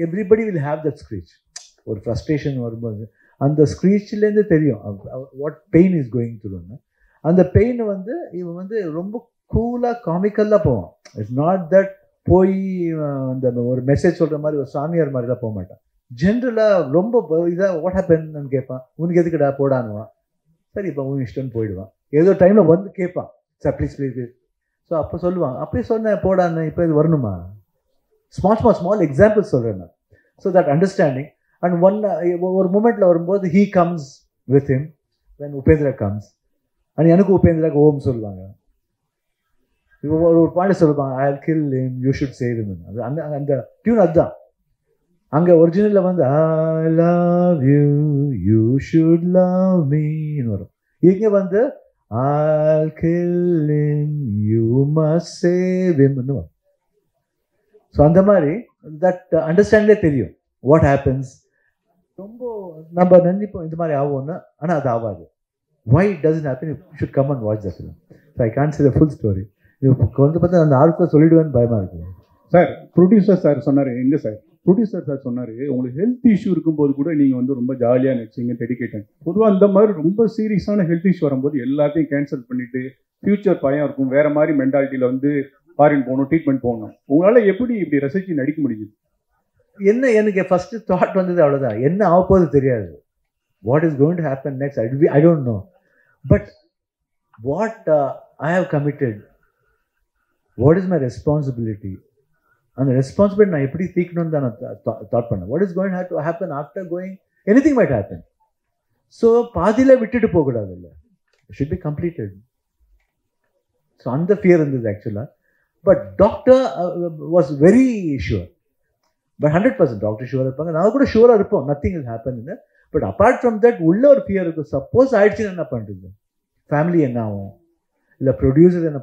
everybody will have that screech. ஒரு ஃப்ரஸ்ட்ரேஷன் வரும்போது அந்த ஸ்க்ரீச்லேருந்து தெரியும் வாட் பெயின் இஸ் கோயிங் த்ரூன்னு. அந்த பெயினை வந்து இவன் வந்து ரொம்ப கூலாக காமிக்கலாக போவான். இட்ஸ் நாட் தட் போய் அந்த ஒரு மெசேஜ் சொல்கிற மாதிரி ஒரு சாமியார் மாதிரிலாம் போக மாட்டான். ஜென்ரலாக ரொம்ப இதாக வாட் ஹேப்பன்னு கேட்பான், உனக்கு எதுக்குடா போடானுவான், சரி இப்போ உன் இஷ்டம்னு போயிடுவான். ஏதோ டைமில் வந்து கேட்பான், sir please please please. So அப்போ சொல்லுவான், அப்படியே சொன்னேன் போடான்னு, இப்போ இது வரணுமா? ஸ்மால் எக்ஸாம்பிள்ஸ் சொல்கிறேன் நான். So that understanding. அண்ட் ஒரு மூமெண்ட்டில் வரும்போது he comes with him, then Upendra comes. And எனக்கு உபேந்திராக்கு ஓம் சொல்லுவாங்க. இப்போ ஒரு பாயிண்ட் சொல்லுவாங்க, I kill him, you should save him. அது அந்த அந்த டியூன் அதுதான். அங்கே ஒரிஜினலில் வந்து I love you, you should love மீன்னு வரும். இங்கே வந்து I kill him, you must save ஹிம்னு வரும். ஸோ அந்த மாதிரி தட் அண்டர்ஸ்டாண்ட்லே தெரியும் வாட் ஹேப்பன்ஸ். ரொம்ப நம்ம நினைப்போம் இந்த மாதிரி ஆகும்னு, ஆனால் அது ஆகாது. Why it doesn't happen? You should come and watch the film. So I can't say the full story. இப்போ வந்து பார்த்தா அந்த ஆளுக்கு சொல்லிடுவேன்னு பயமாக இருக்குது. சார் ப்ரொடியூசர் சார் சொன்னார், எங்கே சார் ப்ரொடியூசர் சார் சொன்னார், உங்களுக்கு ஹெல்த் இஷ்யூ இருக்கும்போது கூட நீங்கள் வந்து ரொம்ப ஜாலியாக நடிச்சிங்க, டெடிக்கேட்டட். பொதுவாக இந்த மாதிரி ரொம்ப சீரியஸான ஹெல்த் இஷ்யூ வரும்போது எல்லாத்தையும் கேன்சல் பண்ணிவிட்டு ஃப்யூச்சர் பயம் இருக்கும், வேறு மாதிரி மென்டாலிட்டியில் வந்து ஃபாரின் போகணும், ட்ரீட்மெண்ட் போகணும். உங்களால் எப்படி இப்படி ரசித்து நடிக்க முடியுது? என்ன எனக்கு ஃபஸ்ட்டு தாட் வந்தது அவ்வளோதான், என்ன ஆக போகுது தெரியாது. What is going to happen next I don't know. But what I have committed, what is my responsibility, அந்த ரெஸ்பான்சிபிலிட்டி நான் எப்படி தீக்கணும்னு தான் நான் தாட் பண்ணேன். What is going to happen after going, anything might happen. So பாதியில் விட்டுட்டு போகக்கூடாது, இல்லை, it should be completed. So அந்த ஃபியர் இருந்தது ஆக்சுவலாக. But doctor was very sure. But 100% doctor ஷுவராக இருப்பாங்க, நான் கூட ஷுவராக இருப்போம், nothing is happen. But apart from that உள்ள ஒரு ஃபியர் இருக்கும். சப்போஸ் ஆயிடுச்சுன்னு என்ன பண்ணுறது, ஃபேமிலி என்ன ஆகும், இல்லை ப்ரொடியூசர்ஸ் என்ன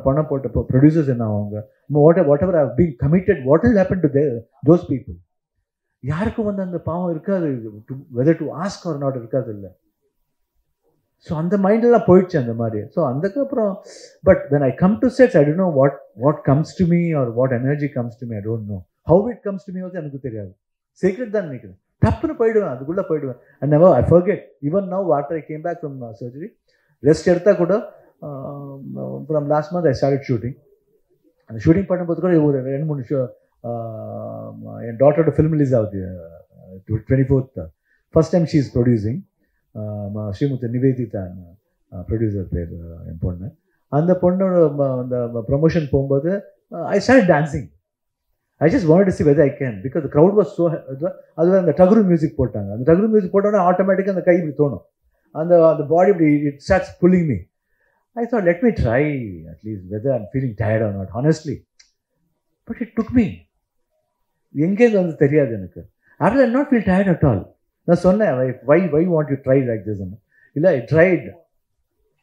பணம் போட்ட ப்ரொடியூசர்ஸ் என்ன ஆகுங்க, what ever I've been committed, what will happen to those people. யாருக்கும் வந்து அந்த பாவம் இருக்காது, weather to ask R not இருக்காது, இல்லை. ஸோ அந்த மைண்டெல்லாம் போயிடுச்சு அந்த மாதிரி. ஸோ அதுக்கப்புறம் but when I come to sets, I don't know what comes to me or what energy comes to me, I don't know. How it comes to me also எனக்கு தெரியாது. Secret தான் நினைக்கிறேன். டப்புன்னு போயிடுவேன், அதுக்குள்ளே போயிடுவேன். And never I forget. Even now after I came back from surgery, rest எடுத்தால் கூட from last month I started shooting. அந்த ஷூட்டிங் பண்ணும்போது கூட ஒரு 2-3 ஷோ என் டாட்டரோட ஃபிலிம் ரிலீஸ் ஆகுது 24th. First time she is producing. Srimuthu Nivedita producer பேர் என் பொண்ணு. அந்த பொண்ணோட அந்த ப்ரொமோஷன் போகும்போது I start dancing. I just want to see whether I can, because the crowd was so. அதுவே அந்த டகுரு மியூசிக் போட்டாங்க. அந்த டகுரு மியூசிக் போட்டோன்னா ஆட்டோமேட்டிக்காக அந்த கை இப்படி தோணும், அந்த பாடி இப்படி it starts pulling me. I thought, let me try at least whether I'm feeling tired or not, honestly. But it took me. எங்கேருந்து வந்து தெரியாது எனக்கு. After I not feel tired at all. நான் சொன்னேன், why want you try like this? இல்லை, I tried,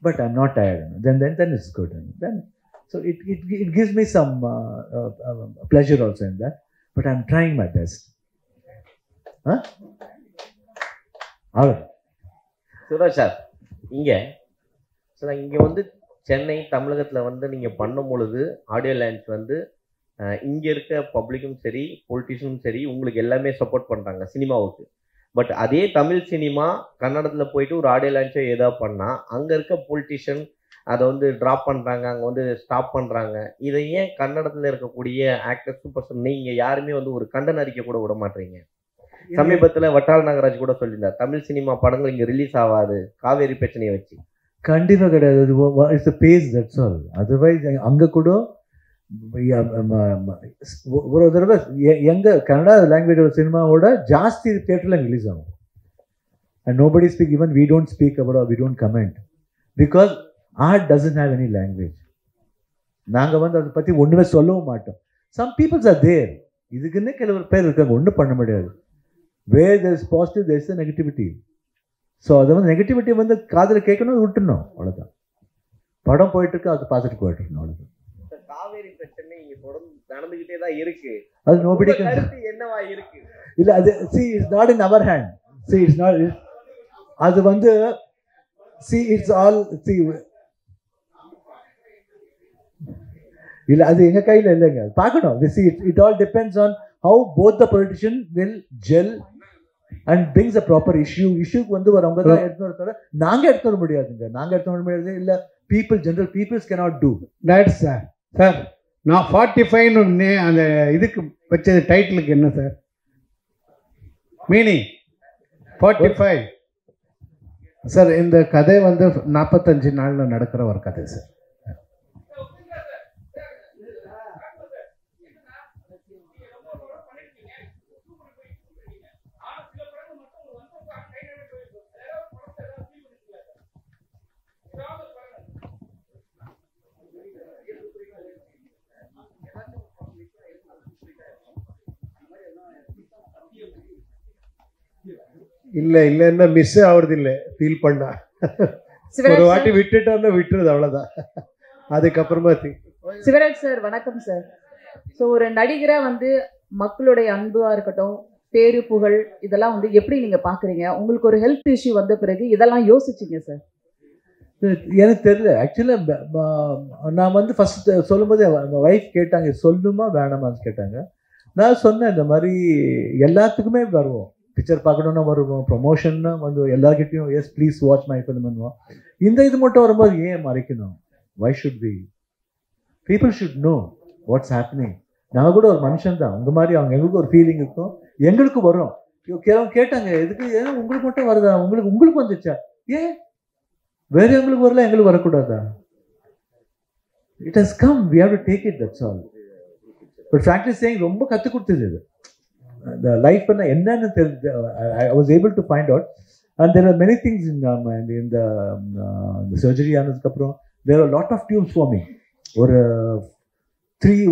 but I'm not tired. Then it's good. Then so it gives me some pleasure also in that. But I'm trying my best. Huh? All right. Suresh sir, இங்கே வந்து சென்னை தமிழகத்தில் வந்து நீங்கள் பண்ணும் பொழுது audio launch வந்து இங்கே இருக்க பப்ளிக்கும் சரி பொலிட்டிஷியனும் சரி உங்களுக்கு எல்லாமே சப்போர்ட் பண்ணுறாங்க சினிமாவுக்கு. பட் அதே தமிழ் சினிமா கன்னடத்தில் போயிட்டு ஒரு ஆடியோ லான்ச்சோ ஏதோ பண்ணால் அங்கே இருக்க பொலிட்டிஷியன் அதை வந்து ட்ராப் பண்ணுறாங்க, அங்கே வந்து ஸ்டாப் பண்ணுறாங்க. இதை ஏன் கன்னடத்தில் இருக்கக்கூடிய ஆக்டர் சூப்பர் ஸ்டார் நீங்கள் யாருமே வந்து ஒரு கண்டன அறிக்கை கூட விட மாட்டீங்க? சமீபத்தில் வட்டால் நாகராஜ் கூட சொல்லியிருந்தார், தமிழ் சினிமா படங்கள் இங்கே ரிலீஸ் ஆகாது காவேரி பிரச்சனையை வச்சு. கண்டிப்பாக கிடையாது. It's a phase, that's all. Otherwise அங்கே கூட ஒரு தடவை எங்கள் கன்னடா லாங்குவேஜோட சினிமாவோட ஜாஸ்தி தியேட்டரில் ரிலீஸ் ஆகும். And nobody speak, even we don't speak about, we don't comment, because art doesn't have any language. நாங்கள் வந்து அதை பற்றி ஒன்றுமே சொல்லவும் மாட்டோம். சம் பீப்புள்ஸ் ஆர் தேர், இதுக்குன்னு சில பேர் இருக்காங்க, ஒன்றும் பண்ண முடியாது. Where there is positive there is the negativity. So அதை வந்து நெகட்டிவிட்டி வந்து காதில் கேட்கணும், விட்டுணும், அவ்வளோதான். படம் போயிட்டுருக்கு, அதை பார்த்துட்டு போயிட்டுருக்கணும், அவ்வளோதான். காவேரி பிரச்சனை இங்கே தொடர்ந்து நடந்துக்கிட்டே தான் இருக்கு. அது நோபடி என்னவா இருக்கு? இல்லை, அது it's not in our hand. It's not, அது வந்து இட்ஸ் ஆல் இல்லை, அது எங்கள் கையில் இல்லைங்க, பார்க்கணும். It all depends on how both the politician will gel and brings a proper இஷ்யூக்கு வந்து அவங்க தான் எடுத்துன்னு வரத்தோட நாங்கள் எடுத்து வர முடியாதுங்க. நாங்கள் எடுத்து வர முடியாது, இல்லை general peoples cannot do. That's sir நான் 45 அந்த இதுக்கு வச்சது டைட்டிலுக்கு என்ன சார் மீனிங்? 45 சார், இந்த கதை வந்து 45 நாளில் நடக்கிற ஒரு கதை சார். இல்லைன்னா மிஸ் ஆகுறது இல்லை, ஃபீல் பண்ணா ஒரு வாட்டி விட்டுட்டோம்னா விட்டுறது, அவ்வளோதான். அதுக்கப்புறமா சிவராஜ் சார் வணக்கம் சார். ஸோ ஒரு நடிகரை வந்து மக்களுடைய அன்பா இருக்கட்டும், பேரு புகழ், இதெல்லாம் வந்து எப்படி நீங்க பாக்குறீங்க? உங்களுக்கு ஒரு ஹெல்த் இஷ்யூ வந்த பிறகு இதெல்லாம் யோசிச்சிங்க சார்? எனக்கு தெரியல ஆக்சுவலாக நான் வந்து ஃபஸ்ட் சொல்லும்போது எங்கள் ஒய்ஃப் கேட்டாங்க சொல்லணுமா வேணாமான்னு கேட்டாங்க. நான் சொன்னேன் இந்த மாதிரி எல்லாத்துக்குமே வருவோம், பிக்சர் பார்க்கணுன்னா வருவோம், ப்ரொமோஷன்னா வந்து எல்லாருக்கிட்டையும் yes please watch my film பண்ணுவோம். இந்த இது மட்டும் வரும்போது ஏன் மறைக்கணும்? Why should be people should know what's happening. நாங்கள் கூட ஒரு மனுஷன் தான், உங்கள் மாதிரி அவங்க எங்களுக்கு ஒரு ஃபீலிங் இருக்கும், எங்களுக்கு வரும். கேட்டாங்க எதுக்கு, ஏன் உங்களுக்கு மட்டும் வருதா, உங்களுக்கு வந்துச்சா, ஏன் வேற எங்களுக்கு வரல எங்களுக்கு வரக்கூடாதா? It has come, we have to take it, that's all. But frankly saying ரொம்ப கற்றுக் கொடுத்தது இது. இந்த லைஃப் என்னன்னு தெரிஞ்சு I was able to find out. And there are many things இந்த சர்ஜரி ஆனதுக்கப்புறம் there are lot of tubes for me. ஒரு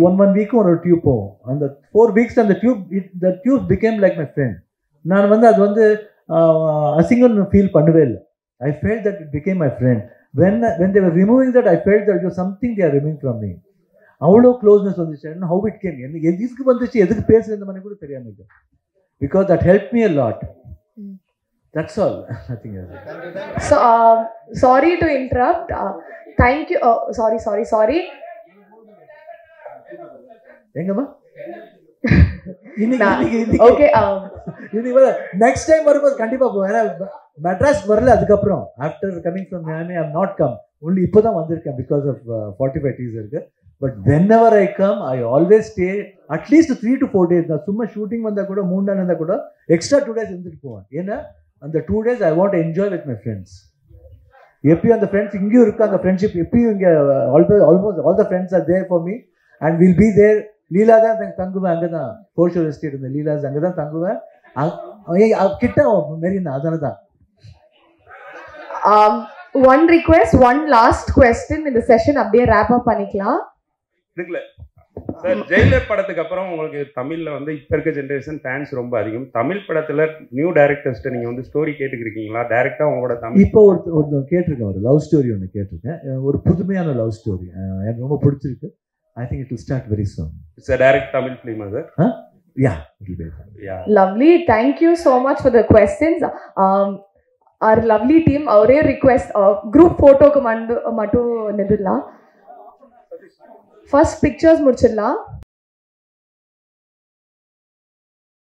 1 வீக்கும் ஒரு டியூப் போகும். அந்த 4 weeks அந்த tube became like my friend. நான் வந்து அது வந்து அசிங்கம்னு ஃபீல் பண்ணவே இல்லை. I felt that it became my friend. When they were removing that, I felt that it was something they are removing from me. அவ்வளோ க்ளோஸ்னஸ் வந்துச்சு. And how it came, எனக்கு எதுக்கு வந்துச்சு, எதுக்கு பேசுறது மாதிரி கூட தெரியாம இருக்கு. Because that helped me a lot. That's all. Nothing else. So, sorry to interrupt. Thank you. Sorry. எங்கம்மா? ஓகே. நெக்ஸ்ட் டைம் வரும்போது கண்டிப்பா போவேன். ஏன்னா மெட்ராஸ் வரல, அதுக்கப்புறம் after coming from Miami I have not come. Only இப்போ தான் வந்திருக்கேன் பிகாஸ் ஆஃப் 45 டீஸ் இருக்கு. But whenever I come I always stay at least 3 to 4 days. நான் சும்மா ஷூட்டிங் வந்தால் கூட 3 நாள் இருந்தால் கூட எக்ஸ்ட்ரா 2 days இருந்துட்டு போவேன். ஏன்னா அந்த 2 days I want enjoy with my friends. எப்பயும் அந்த ஃப்ரெண்ட்ஸ் இங்கேயும் இருக்காங்க, ஃப்ரெண்ட்ஷிப் எப்பயும் இங்கே almost all the friends are there for me and will be there. Leela தான் தங்குவேன், அங்கே தான் கோஷல் எஸ்டேட் இருந்த லீலாஸ் அங்கே தான் தங்குவேன். கிட்ட மெரினா, அதனால தான். One request, one last question இந்த செஷன் அப்படியே wrap up பண்ணிக்கலாம். இருக்குல்ல சார், ஜெயிலர் படத்துக்கு அப்புறம் உங்களுக்கு தமிழ்ல வந்து இப்ப இருக்க ஜெனரேஷன் ஃபேன்ஸ் ரொம்ப அதிகம். தமிழ் படத்துல நியூ டைரக்டர்ஸ்ட்ட நீங்க வந்து ஸ்டோரி கேட்டுக்கிருக்கீங்களா? டைரக்டா உங்களோட தமிழ் இப்போ ஒரு கேட்டிருக்கேன், ஒரு லவ் ஸ்டோரி ஒன்று கேட்டிருக்கேன், ஒரு புதுமையான லவ் ஸ்டோரி எனக்கு ரொம்ப பிடிச்சிருக்கு. I think it will start very soon. It's a direct Tamil film, sir. Huh? Yeah, it will be. Yeah. Lovely. Thank you so much for the questions. Our lovely team, our request group photo ku mattu nidilla. First pictures mudichilla.